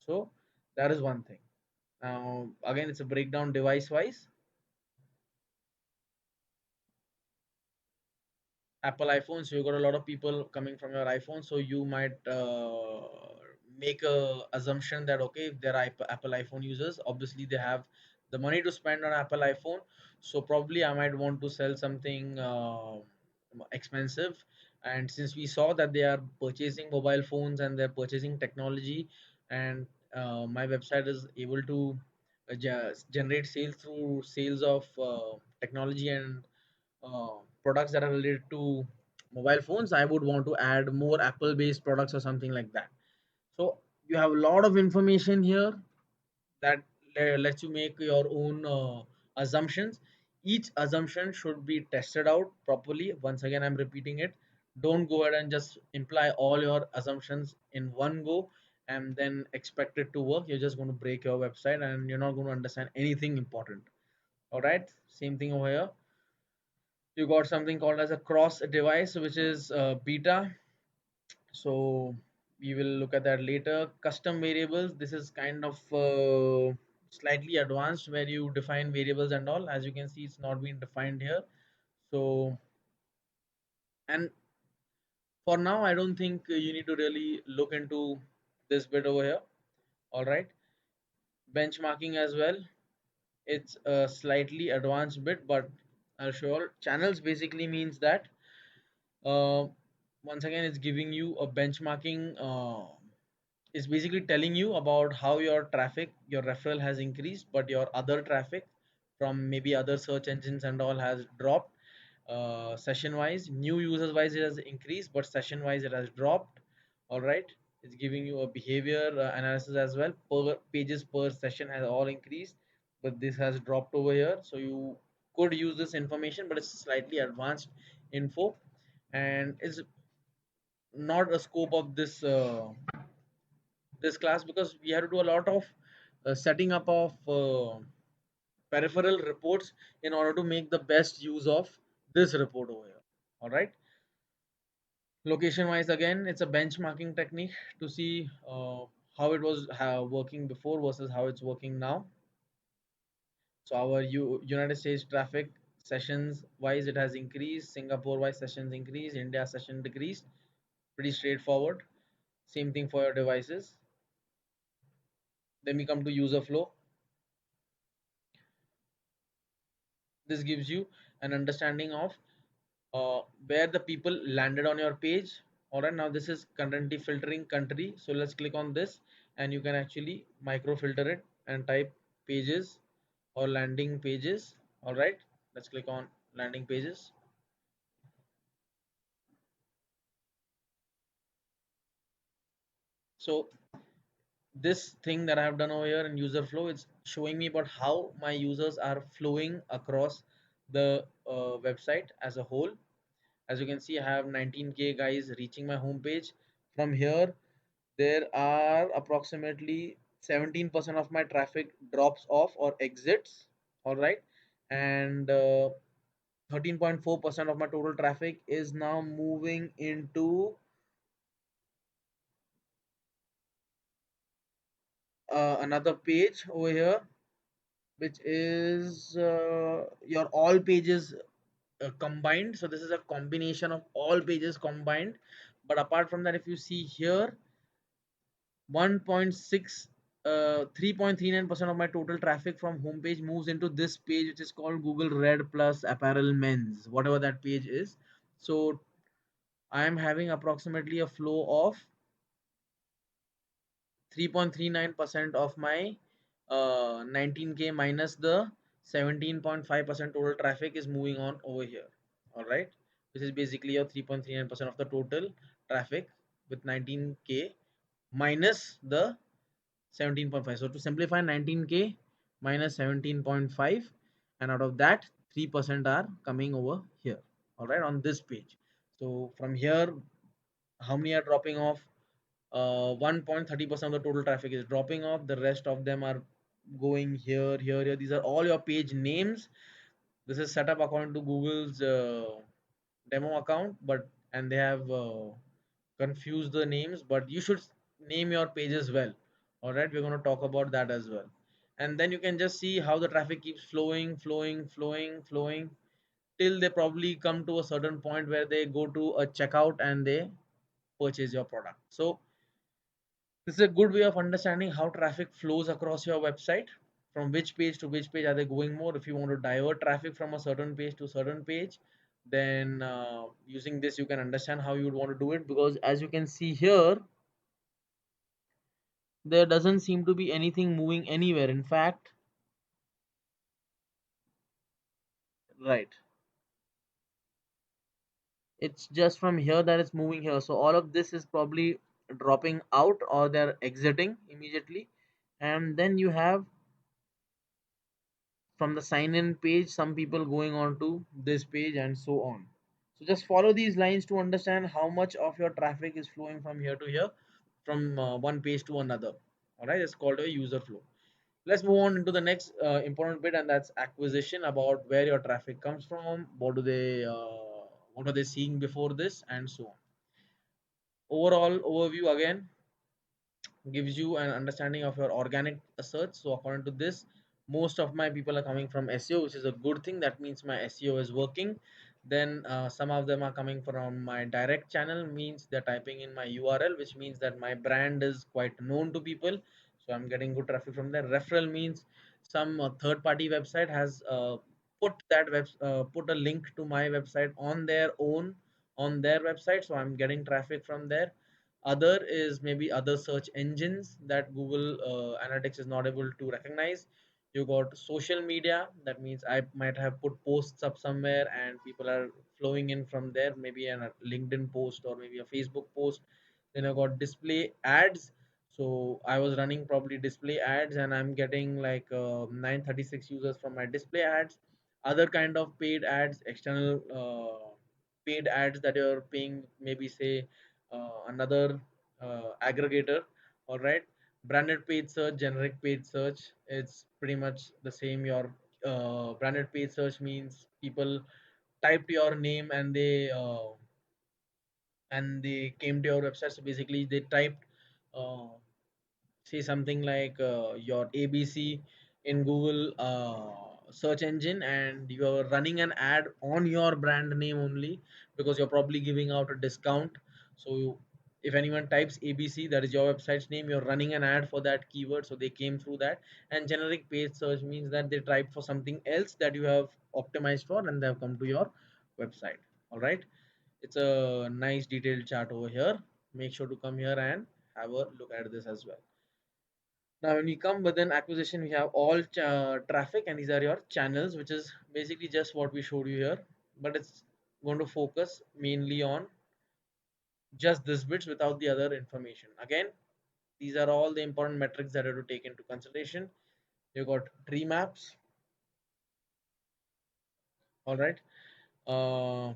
A: So that is one thing. Now again, it's a breakdown device wise. Apple iPhone. So you got a lot of people coming from your iPhone. So you might make a assumption that okay, if they're Apple iPhone users, obviously they have the money to spend on Apple iPhone. So probably I might want to sell something expensive. And since we saw that they are purchasing mobile phones and they're purchasing technology, and my website is able to generate sales through sales of technology and products that are related to mobile phones, I would want to add more Apple based products or something like that. So you have a lot of information here that lets you make your own assumptions. Each assumption should be tested out properly. Once again, I'm repeating it. Don't go ahead and just imply all your assumptions in one go and then expect it to work. You're just going to break your website and you're not going to understand anything important. All right, same thing over here. You got something called as a cross device, which is beta. So we will look at that later. Custom variables, this is kind of slightly advanced where you define variables and all. As you can see, it's not being defined here. So, and for now, I don't think you need to really look into this bit over here. All right, benchmarking as well. It's a slightly advanced bit, but I'll show you. Channels basically means that uh, once again, it's giving you a benchmarking. Is basically telling you about how your traffic, your referral has increased, but your other traffic from maybe other search engines and all has dropped. Session wise, new users wise, it has increased, but session wise, it has dropped. All right, it's giving you a behavior analysis as well. Per pages per session has all increased, but this has dropped over here. So you could use this information, but it's slightly advanced info, and it's not a scope of this class because we have to do a lot of setting up of peripheral reports in order to make the best use of this report over here. All right, location wise, again, it's a benchmarking technique to see how it was working before versus how it's working now. So our United States traffic sessions wise, it has increased. Singapore wise, sessions increased. India session decreased. Pretty straightforward. Same thing for your devices. Then we come to user flow. This gives you an understanding of where the people landed on your page. All right, now this is currently filtering country. So let's click on this and you can actually micro filter it and type pages or landing pages. All right, let's click on landing pages. So this thing that I have done over here in user flow, it's showing me about how my users are flowing across the website as a whole. As you can see, I have 19k guys reaching my homepage. From here, there are approximately 17% of my traffic drops off or exits. All right, and 13.4% of my total traffic is now moving into another page over here, which is your all pages combined. So this is a combination of all pages combined. But apart from that, if you see here, 1.6 3.39% of my total traffic from homepage moves into this page, which is called Google Red Plus Apparel Men's, whatever that page is. So I am having approximately a flow of 3.39% of my 19k minus the 17.5% total traffic is moving on over here. All right, this is basically your 3.39% of the total traffic with 19k minus the 17.5. So to simplify, 19k minus 17.5, and out of that 3% are coming over here. All right, on this page. So from here, how many are dropping off? 1.30% of the total traffic is dropping off. The rest of them are going here, here, here. These are all your page names. This is set up according to Google's demo account, but and they have confused the names, but you should name your pages well. All right, we're going to talk about that as well. And then you can just see how the traffic keeps flowing, flowing, flowing, flowing till they probably come to a certain point where they go to a checkout and they purchase your product. So this is a good way of understanding how traffic flows across your website. From which page to which page are they going more? If you want to divert traffic from a certain page to certain page, then using this you can understand how you would want to do it, because as you can see here, there doesn't seem to be anything moving anywhere. In fact, right, it's just from here that it's moving here. So all of this is probably dropping out or they're exiting immediately. And then you have from the sign in page, some people going on to this page, and so on. So just follow these lines to understand how much of your traffic is flowing from here to here, from one page to another. All right, it's called a user flow. Let's move on into the next important bit, and that's acquisition, about where your traffic comes from, what are they seeing before this, and so on. Overall overview again gives you an understanding of your organic search. So according to this, most of my people are coming from SEO, which is a good thing. That means my SEO is working. Then some of them are coming from my direct channel, means they're typing in my URL, which means that my brand is quite known to people, so I'm getting good traffic from there. Referral means some third party website has put a link to my website on their website, so I'm getting traffic from there. Other is maybe other search engines that Google Analytics is not able to recognize. You got social media, that means I might have put posts up somewhere and people are flowing in from there, maybe a LinkedIn post or maybe a Facebook post. Then I got display ads. So I was running probably display ads and I'm getting like 936 users from my display ads. Other kind of paid ads, external paid ads that you're paying, maybe say another aggregator. All right, branded paid search, generic paid search, it's pretty much the same. Your branded paid search means people typed your name and they came to your website. So basically they typed uh, say something like your ABC in Google search engine, and you're running an ad on your brand name only, because you're probably giving out a discount. So if anyone types ABC, that is your website's name, you're running an ad for that keyword, so they came through that. And generic paid search means that they typed for something else that you have optimized for, and they have come to your website. All right, it's a nice detailed chart over here. Make sure to come here and have a look at this as well. Now, when we come within acquisition, we have all traffic, and these are your channels, which is basically just what we showed you here. But it's going to focus mainly on just this bits without the other information. Again, these are all the important metrics that are to take into consideration. You got tree maps, all right. Uh,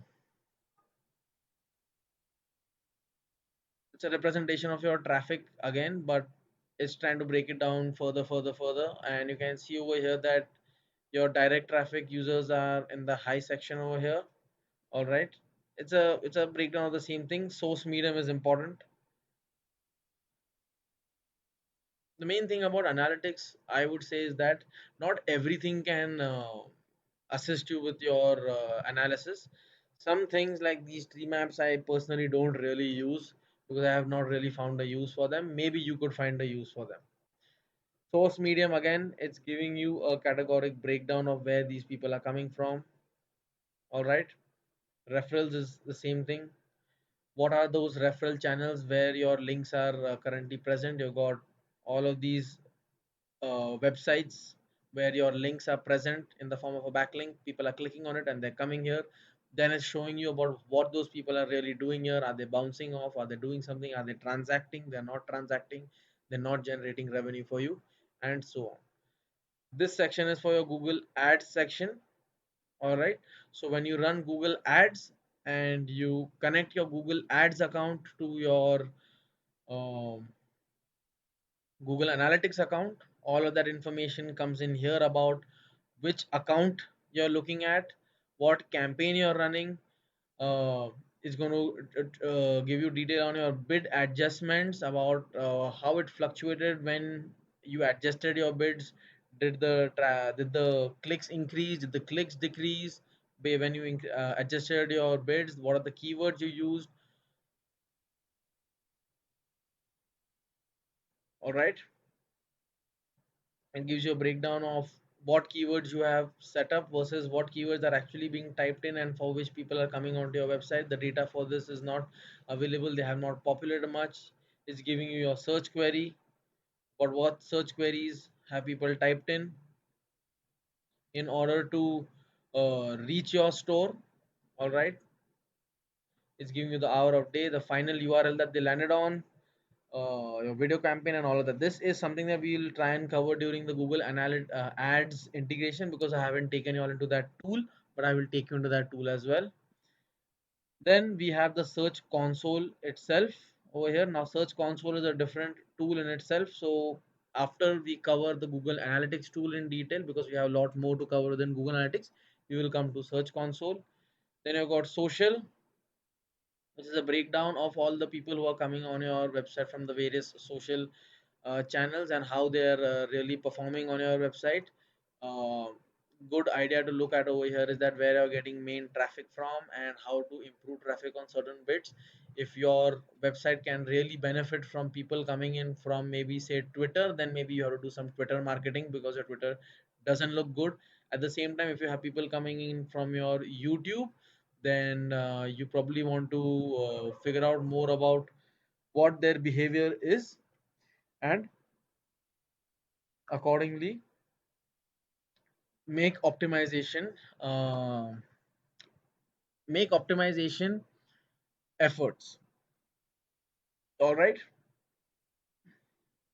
A: it's a representation of your traffic again, but it's trying to break it down further, and you can see over here that your direct traffic users are in the high section over here. All right, it's a breakdown of the same thing. Source medium is important. The main thing about analytics, I would say, is that not everything can assist you with your analysis. Some things like these tree maps I personally don't really use, because I have not really found a use for them. Maybe you could find a use for them. Source medium, again, it's giving you a categoric breakdown of where these people are coming from. All right, referrals is the same thing. What are those referral channels where your links are currently present? You've got all of these websites where your links are present in the form of a backlink. People are clicking on it and they're coming here. Then it's showing you about what those people are really doing here. Are they bouncing off? Are they doing something? Are they transacting? They're not transacting. They're not generating revenue for you, and so on. This section is for your Google Ads section. All right, so when you run Google Ads and you connect your Google Ads account to your um, Google Analytics account, all of that information comes in here about which account you're looking at, what campaign you're running. It's going to give you detail on your bid adjustments, about how it fluctuated when you adjusted your bids. Did the clicks increase? Did the clicks decrease? When you adjusted your bids, what are the keywords you used? All right, and gives you a breakdown of what keywords you have set up versus what keywords are actually being typed in and for which people are coming onto your website. The data for this is not available, they have not populated much. It's giving you your search query, but what search queries have people typed in order to reach your store. All right, it's giving you the hour of day, the final URL that they landed on, your video campaign and all of that. This is something that we will try and cover during the Google Ads integration, because I haven't taken you all into that tool, but I will take you into that tool as well. Then we have the search console itself over here. Now search console is a different tool in itself. So after we cover the Google Analytics tool in detail, because we have a lot more to cover than Google Analytics, we will come to search console. Then you've got social, which is a breakdown of all the people who are coming on your website from the various social channels, and how they are really performing on your website. Uh, Good idea to look at over here is that where you're getting main traffic from, and how to improve traffic on certain bits. If your website can really benefit from people coming in from maybe say Twitter, then maybe you have to do some Twitter marketing, because your Twitter doesn't look good. At the same time, if you have people coming in from your YouTube, then you probably want to figure out more about what their behavior is, and accordingly make optimization uh, make optimization efforts. All right,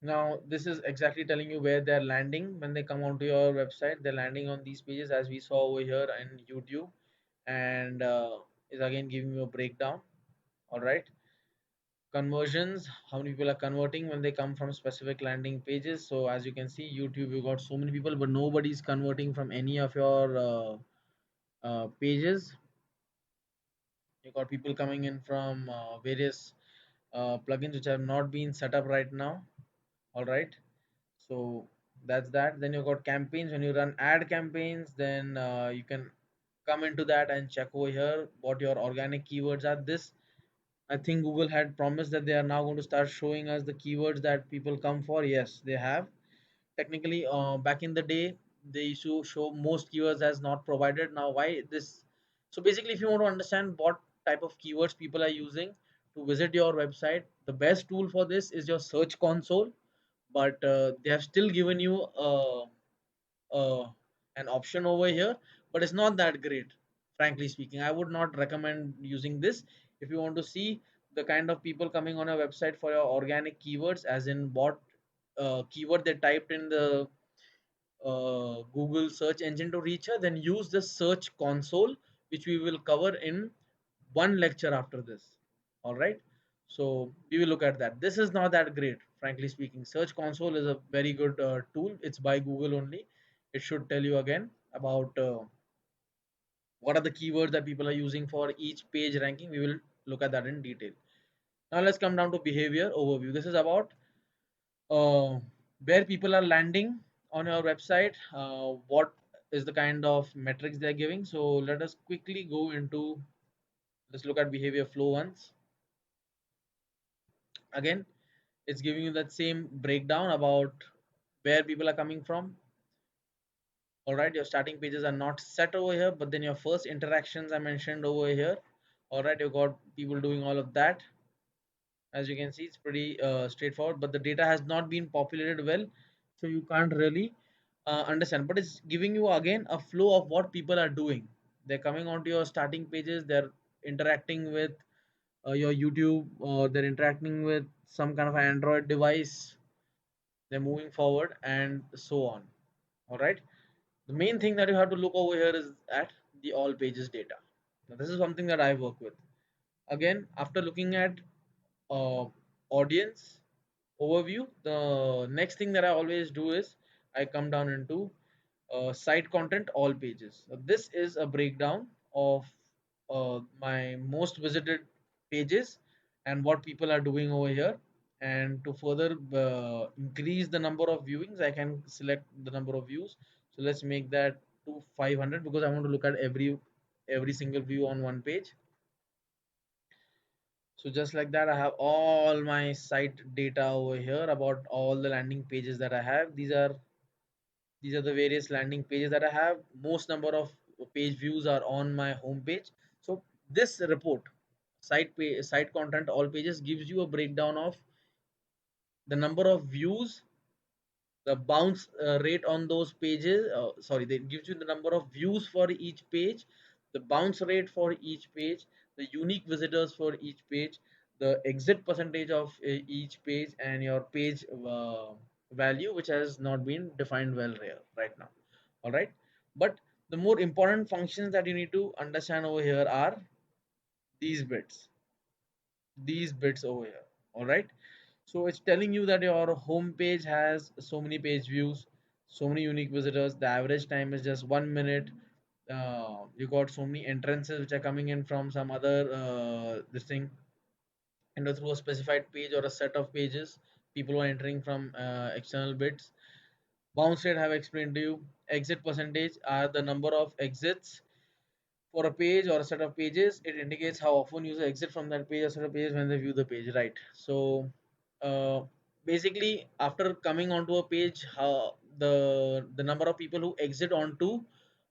A: now this is exactly telling you where they're landing when they come onto your website. They're landing on these pages, as we saw over here in YouTube, and is again giving you a breakdown. All right, conversions, how many people are converting when they come from specific landing pages. So as you can see, YouTube, you got so many people, but nobody's converting from any of your pages. You got people coming in from various plugins which have not been set up right now. All right, so that's that. Then you got campaigns. When you run ad campaigns, then you can come into that and check over here what your organic keywords are. This, I think Google had promised that they are now going to start showing us the keywords that people come for. Yes, they have. Technically, back in the day, they used to show most keywords as not provided. Now, why this? So basically, if you want to understand what type of keywords people are using to visit your website, the best tool for this is your search console. But they have still given you uh, an option over here, but it's not that great. Frankly speaking, I would not recommend using this. If you want to see the kind of people coming on a website for your organic keywords, as in what keyword they typed in the Google search engine to reach her, then use the search console, which we will cover in one lecture after this. All right. So we will look at that. This is not that great, frankly speaking. Search console is a very good tool. It's by Google only. It should tell you again about what are the keywords that people are using for each page ranking. We will look at that in detail. Now let's come down to behavior overview. This is about uh, where people are landing on your website, what is the kind of metrics they're giving. So let us quickly go into, let's look at behavior flow once again. It's giving you that same breakdown about where people are coming from. All right, your starting pages are not set over here, but then your first interactions I mentioned over here. All right, you got people doing all of that. As you can see, it's pretty straightforward, but the data has not been populated well, so you can't really understand. But it's giving you again a flow of what people are doing. They're coming onto your starting pages, they're interacting with your YouTube, or they're interacting with some kind of Android device, they're moving forward, and so on. All right, the main thing that you have to look over here is at the all pages data. Now this is something that I work with. Again, after looking at uh, audience overview, the next thing that I always do is I come down into site content all pages. So this is a breakdown of my most visited pages and what people are doing over here. And to further increase the number of viewings, I can select the number of views. So let's make that to 500, because I want to look at every single view on one page. So just like that, I have all my site data over here about all the landing pages that I have. These are the various landing pages that I have. Most number of page views are on my home page. So this report, site content all pages, gives you a breakdown of the number of views, the bounce rate on those pages. Sorry, they gives you the number of views for each page, the bounce rate for each page, the unique visitors for each page, the exit percentage of each page and your page value, which has not been defined well here right now. All right, but the more important functions that you need to understand over here are these bits, these bits over here. All right, so it's telling you that your home page has so many page views, so many unique visitors, the average time is just 1 minute. You got so many entrances which are coming in from some other this thing, and through a specified page or a set of pages, people are entering from external bits. Bounce rate I have explained to you. Exit percentage are the number of exits for a page or a set of pages. It indicates how often users exit from that page or set of pages when they view the page, right? So uh, basically after coming onto a page, how the number of people who exit onto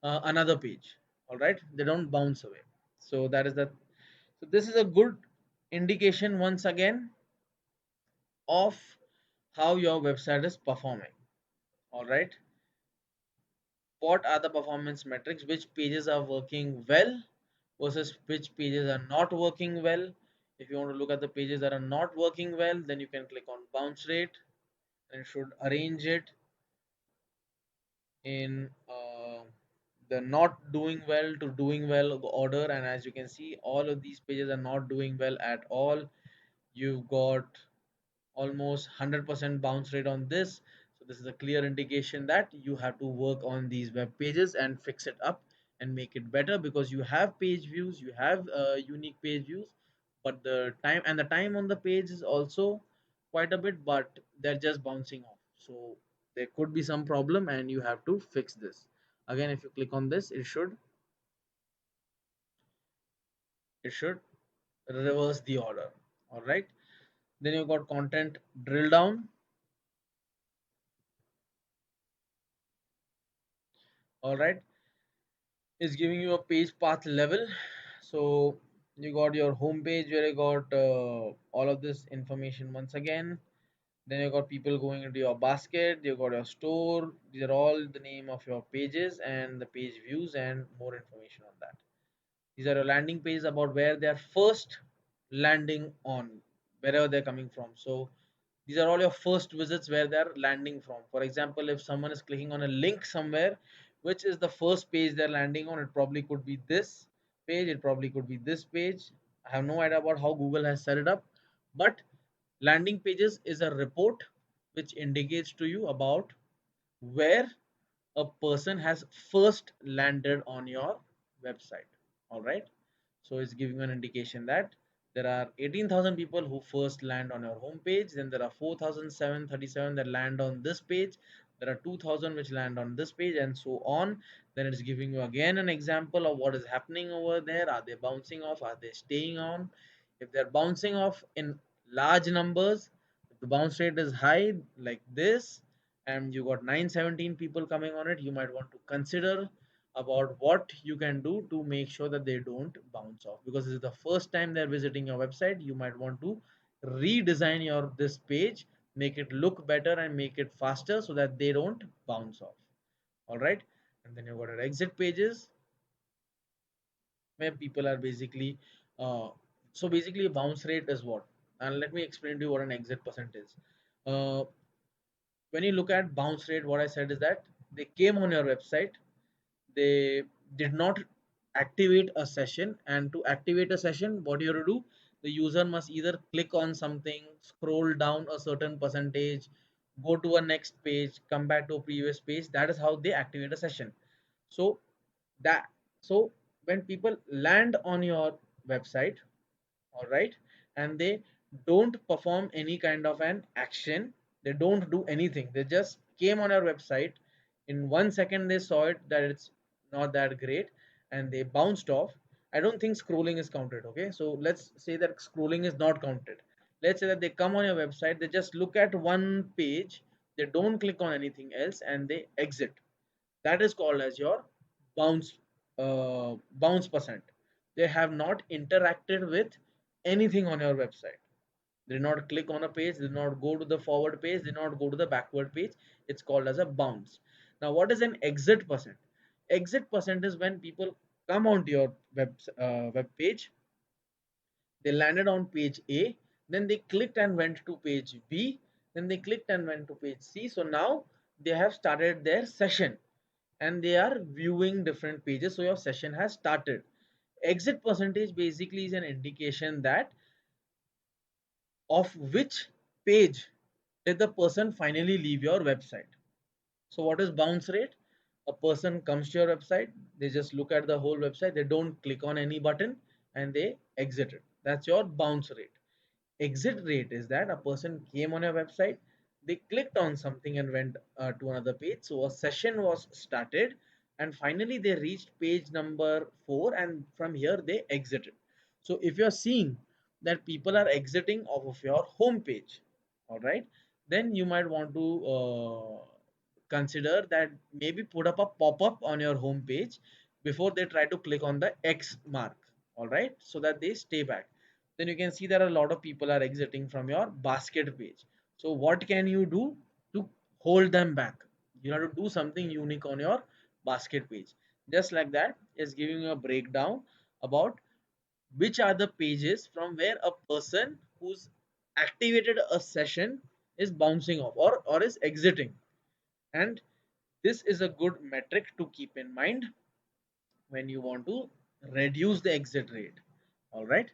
A: another page, all right, they don't bounce away. So that is the, so this is a good indication once again of how your website is performing. All right, what are the performance metrics, which pages are working well versus which pages are not working well. If you want to look at the pages that are not working well, then you can click on bounce rate and it should arrange it in the not doing well to doing well order. And as you can see, all of these pages are not doing well at all. You've got almost 100% bounce rate on this. So this is a clear indication that you have to work on these web pages and fix it up and make it better, because you have page views, you have unique page views, but the time on the page is also quite a bit, but they're just bouncing off. So there could be some problem and you have to fix this. Again, if you click on this, it should reverse the order. All right, then you got content drill down. All right, is giving you a page path level. So you got your home page where you got all of this information once again. Then you got people going into your basket, you got your store. These are all the name of your pages and the page views and more information on that. These are your landing pages about where they are first landing on, wherever they're coming from. So these are all your first visits where they're landing from. For example, if someone is clicking on a link somewhere, which is the first page they're landing on, it probably could be this page, it probably could be this page. I have no idea about how Google has set it up, but landing pages is a report which indicates to you about where a person has first landed on your website. All right, so it's giving you an indication that there are 18,000 people who first land on your home page, then there are 4,737 that land on this page, there are 2,000 which land on this page, and so on. Then it's giving you again an example of what is happening over there. Are they bouncing off, are they staying on? If they're bouncing off in large numbers, if the bounce rate is high like this, and you got 917 people coming on it, you might want to consider about what you can do to make sure that they don't bounce off, because this is the first time they're visiting your website. You might want to redesign your this page, make it look better and make it faster so that they don't bounce off. All right, and then you've got your exit pages where people are basically uh, so basically a bounce rate is what, and let me explain to you what an exit percent is. uh, when you look at bounce rate, what I said is that they came on your website, they did not activate a session, and to activate a session, what you have to do, the user must either click on something, scroll down a certain percentage, go to a next page, come back to a previous page. That is how they activate a session. So that, so when people land on your website, all right, and they don't perform any kind of an action, they don't do anything, they just came on our website, in 1 second they saw it that it's not that great and they bounced off. I don't think scrolling is counted. Okay, so let's say that scrolling is not counted. Let's say that they come on your website, they just look at one page, they don't click on anything else and they exit. That is called as your bounce bounce percent. They have not interacted with anything on your website. They did not click on a page, they did not go to the forward page, they did not go to the backward page. It's called as a bounce. Now what is an exit percent? Exit percent is when people come onto your web page, They landed on page A, then they clicked and went to page B, then they clicked and went to page C. So now they have started their session and they are viewing different pages. So your session has started. Exit percentage basically is an indication that of which page did the person finally leave your website. So what is bounce rate? A person comes to your website, they just look at the whole website, they don't click on any button and they exit it. That's your bounce rate. Exit rate is that a person came on your website, they clicked on something and went to another page. So a session was started and finally they reached page number 4 and from here they exited. So if you're seeing that people are exiting off of your home page, all right, then you might want to consider that maybe put up a pop-up on your home page before they try to click on the X mark, all right, so that they stay back. Then you can see that a lot of people are exiting from your basket page. So what can you do to hold them back? You have to do something unique on your basket page. Just like that is giving you a breakdown about which are the pages from where a person who's activated a session is bouncing off or is exiting. And this is a good metric to keep in mind when you want to reduce the exit rate. All right.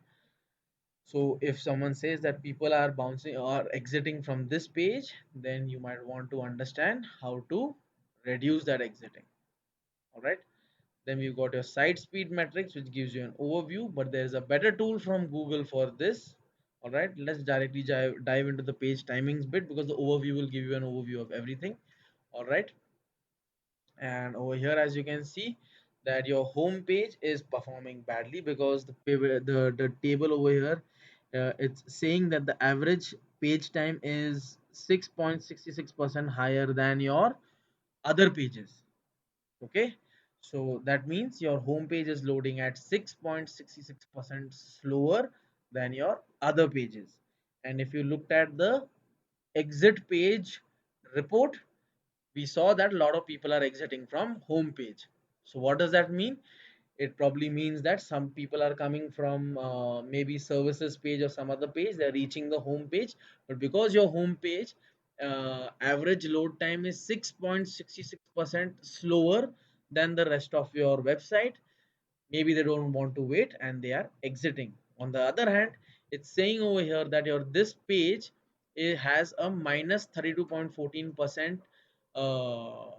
A: So if someone says that people are bouncing or exiting from this page, then you might want to understand how to reduce that exiting. All right. Then we've got your site speed metrics, which gives you an overview, but there's a better tool from Google for this. All right. Let's directly dive into the page timings bit because the overview will give you an overview of everything. All right. And over here, as you can see, that your home page is performing badly because the table over here, it's saying that the average page time is 6.66% higher than your other pages. Okay, so that means your home page is loading at 6.66% slower than your other pages. And if you looked at the exit page report, we saw that a lot of people are exiting from home page. So what does that mean? It probably means that some people are coming from maybe services page or some other page, they're reaching the home page, but because your home page average load time is 6.66% slower than the rest of your website, maybe they don't want to wait and they are exiting. On the other hand, it's saying over here that your this page, it has a minus 32.14% uh,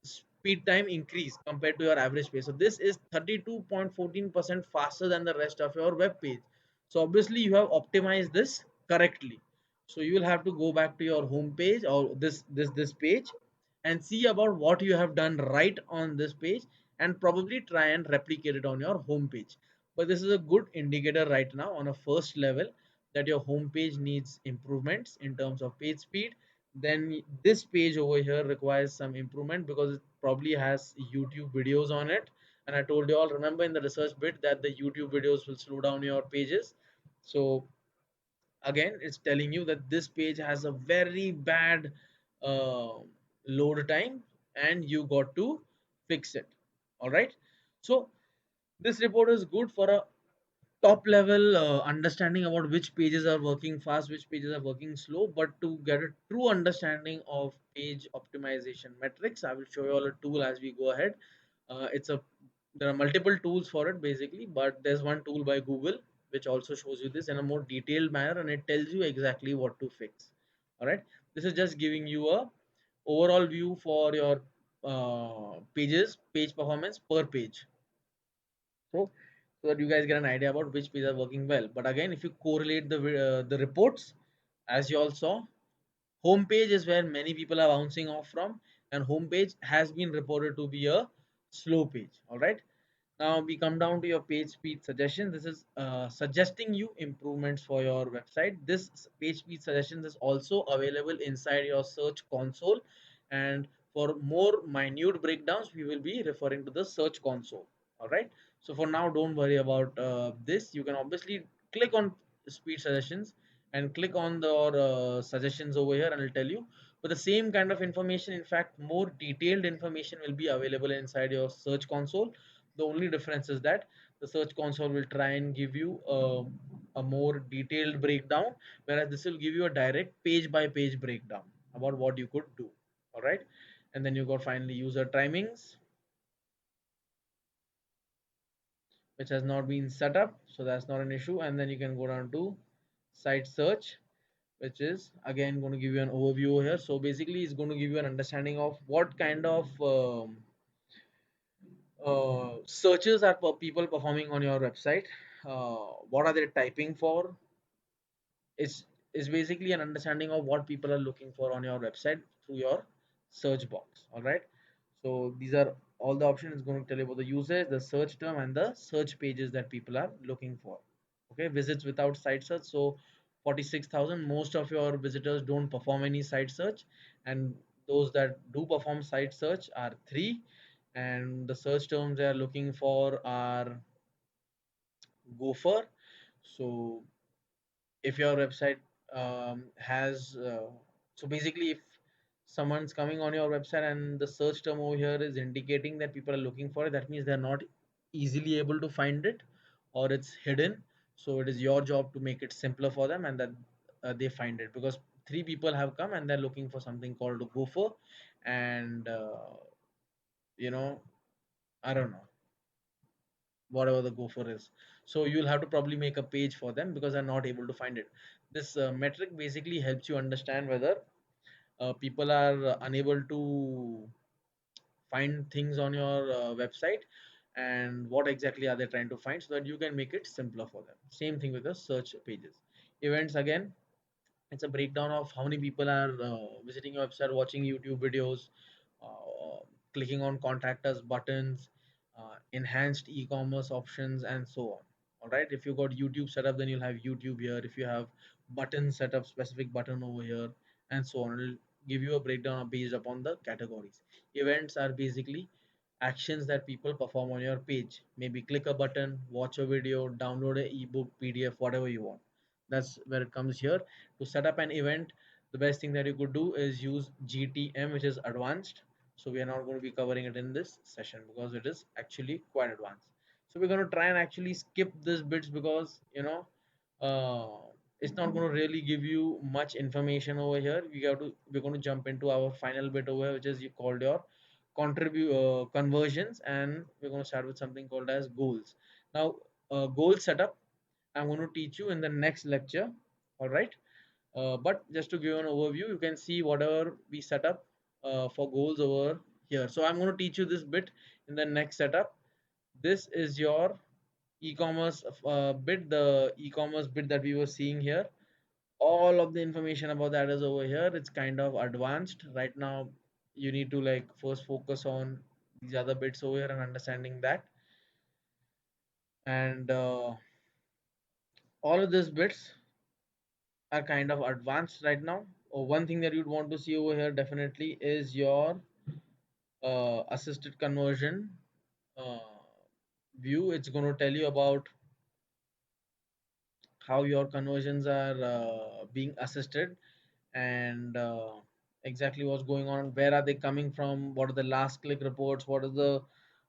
A: speed time increase compared to your average page. So this is 32.14% faster than the rest of your web page. So obviously you have optimized this correctly. So you will have to go back to your home page or this page and see about what you have done right on this page and probably try and replicate it on your home page. But this is a good indicator right now on a first level that your home page needs improvements in terms of page speed. Then this page over here requires some improvement because it probably has YouTube videos on it. And I told you all, remember in the research bit that the YouTube videos will slow down your pages. So again, it's telling you that this page has a very bad uh, load time and you got to fix it. All right. So this report is good for a top level understanding about which pages are working fast, which pages are working slow. But to get a true understanding of page optimization metrics, I will show you all a tool as we go ahead. It's a There are multiple tools for it basically, but there's one tool by Google which also shows you this in a more detailed manner and it tells you exactly what to fix. All right, this is just giving you a overall view for your page performance per page. So that you guys get an idea about which pages are working well. But again, if you correlate the reports, as you all saw, homepage is where many people are bouncing off from, and homepage has been reported to be a slow page. All right. Now we come down to your page speed suggestion. This is suggesting you improvements for your website. This page speed suggestions is also available inside your search console. And for more minute breakdowns, we will be referring to the search console. All right. So for now, don't worry about this. You can obviously click on speed suggestions and click on the suggestions over here and it'll tell you. But the same kind of information, in fact, more detailed information will be available inside your search console. The only difference is that The Search Console will try and give you a more detailed breakdown, whereas this will give you a direct page by page breakdown about what you could do. All right, and then you got finally user timings, which has not been set up, so that's not an issue. And then you can go down to site search, which is again going to give you an overview over here. So basically it's going to give you an understanding of what kind of searches are people performing on your website, what are they typing for. It's it's basically an understanding of what people are looking for on your website through your search box. All right, so these are all the options. It's going to tell you about the usage, the search term, and the search pages that people are looking for. Okay, visits without site search. So 46,000, most of your visitors don't perform any site search, and those that do perform site search are 3. And the search terms they are looking for are gopher. So if your website has so basically if someone's coming on your website and the search term over here is indicating that people are looking for it, that means they're not easily able to find it, or it's hidden. So it is your job to make it simpler for them, and that they find it, because 3 people have come and they're looking for something called a gopher. And you know I don't know whatever the gopher is. So you'll have to probably make a page for them because they're not able to find it. This metric basically helps you understand whether people are unable to find things on your website, and what exactly are they trying to find, so that you can make it simpler for them. Same thing with the search pages. Events, again, it's a breakdown of how many people are visiting your website, watching YouTube videos, uh, clicking on contact us buttons, enhanced e-commerce options, and so on. All right, if you got YouTube set up, then you'll have YouTube here. If you have button set up, specific button over here, and so on. It'll give you a breakdown based upon the categories. Events are basically actions that people perform on your page. Maybe click a button, watch a video, download a ebook, PDF, whatever you want. That's where it comes here. To set up an event, the best thing that you could do is use GTM, which is advanced. So we are not going to be covering it in this session because it is actually quite advanced. So we're going to try and actually skip this bits because it's not going to really give you much information over here. We're going to jump into our final bit over here, which is you called your contribute conversions, and we're going to start with something called as goals. Now, goal setup I'm going to teach you in the next lecture. All right, but just to give you an overview, you can see whatever we set up for goals over here. So I'm going to teach you this bit in the next setup. This is your e-commerce bit, the e-commerce bit that we were seeing here. All of the information about that is over here. It's kind of advanced right now. You need to like first focus on these other bits over here and understanding that. And all of these bits are kind of advanced right now. One thing that you'd want to see over here definitely is your assisted conversion uh, view. It's going to tell you about how your conversions are being assisted, and exactly what's going on, where are they coming from, what are the last click reports, what is the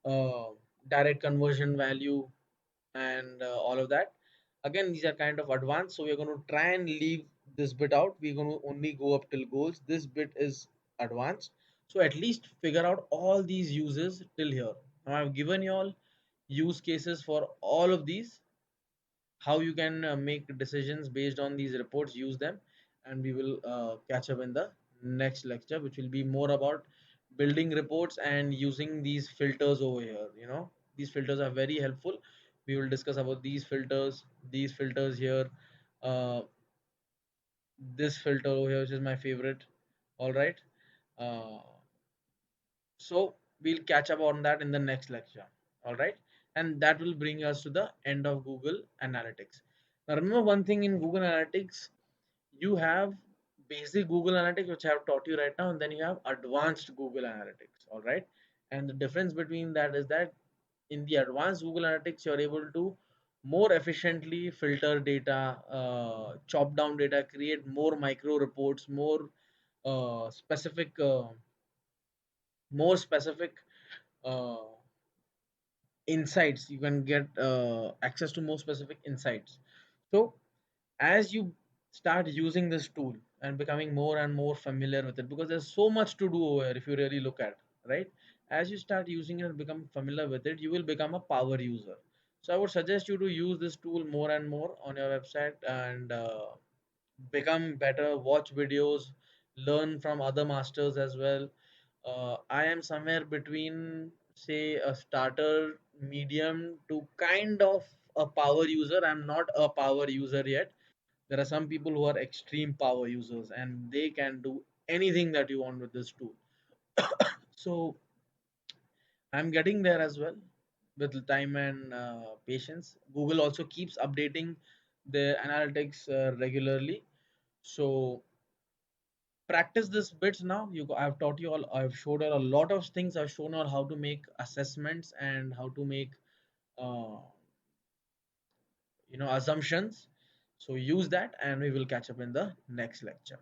A: uh, direct conversion value, and all of that. Again, these are kind of advanced, so we're going to try and leave this bit out. We're going to only go up till goals. This bit is advanced, so at least figure out all these uses till here. Now I've given you all use cases for all of these, how you can make decisions based on these reports, use them, and we will catch up in the next lecture, which will be more about building reports and using these filters over here. These filters are very helpful. We will discuss about these filters here, uh, this filter over here, which is my favorite. All right, uh, so we'll catch up on that in the next lecture. All right, and that will bring us to the end of Google Analytics. Now remember one thing in Google Analytics, you have basic Google Analytics, which I have taught you right now, and then you have advanced Google Analytics. All right, and the difference between that is that in the advanced Google Analytics, you're able to more efficiently filter data, chop down data, create more micro reports, specific, more specific uh, insights. You can get access to more specific insights. So as you start using this tool and becoming more and more familiar with it, because there's so much to do over here if you really look at, right? As you start using it and become familiar with it, you will become a power user. So I would suggest you to use this tool more and more on your website, and become better, watch videos, learn from other masters as well. I am somewhere between, say, a starter, medium to kind of a power user. I'm not a power user yet. There are some people who are extreme power users and they can do anything that you want with this tool. So I'm getting there as well with time and patience. Google also keeps updating their analytics regularly. So practice this bits now. I've taught you all, I've showed you a lot of things. I've shown you all how to make assessments and how to make uh, assumptions. So use that, and we will catch up in the next lecture.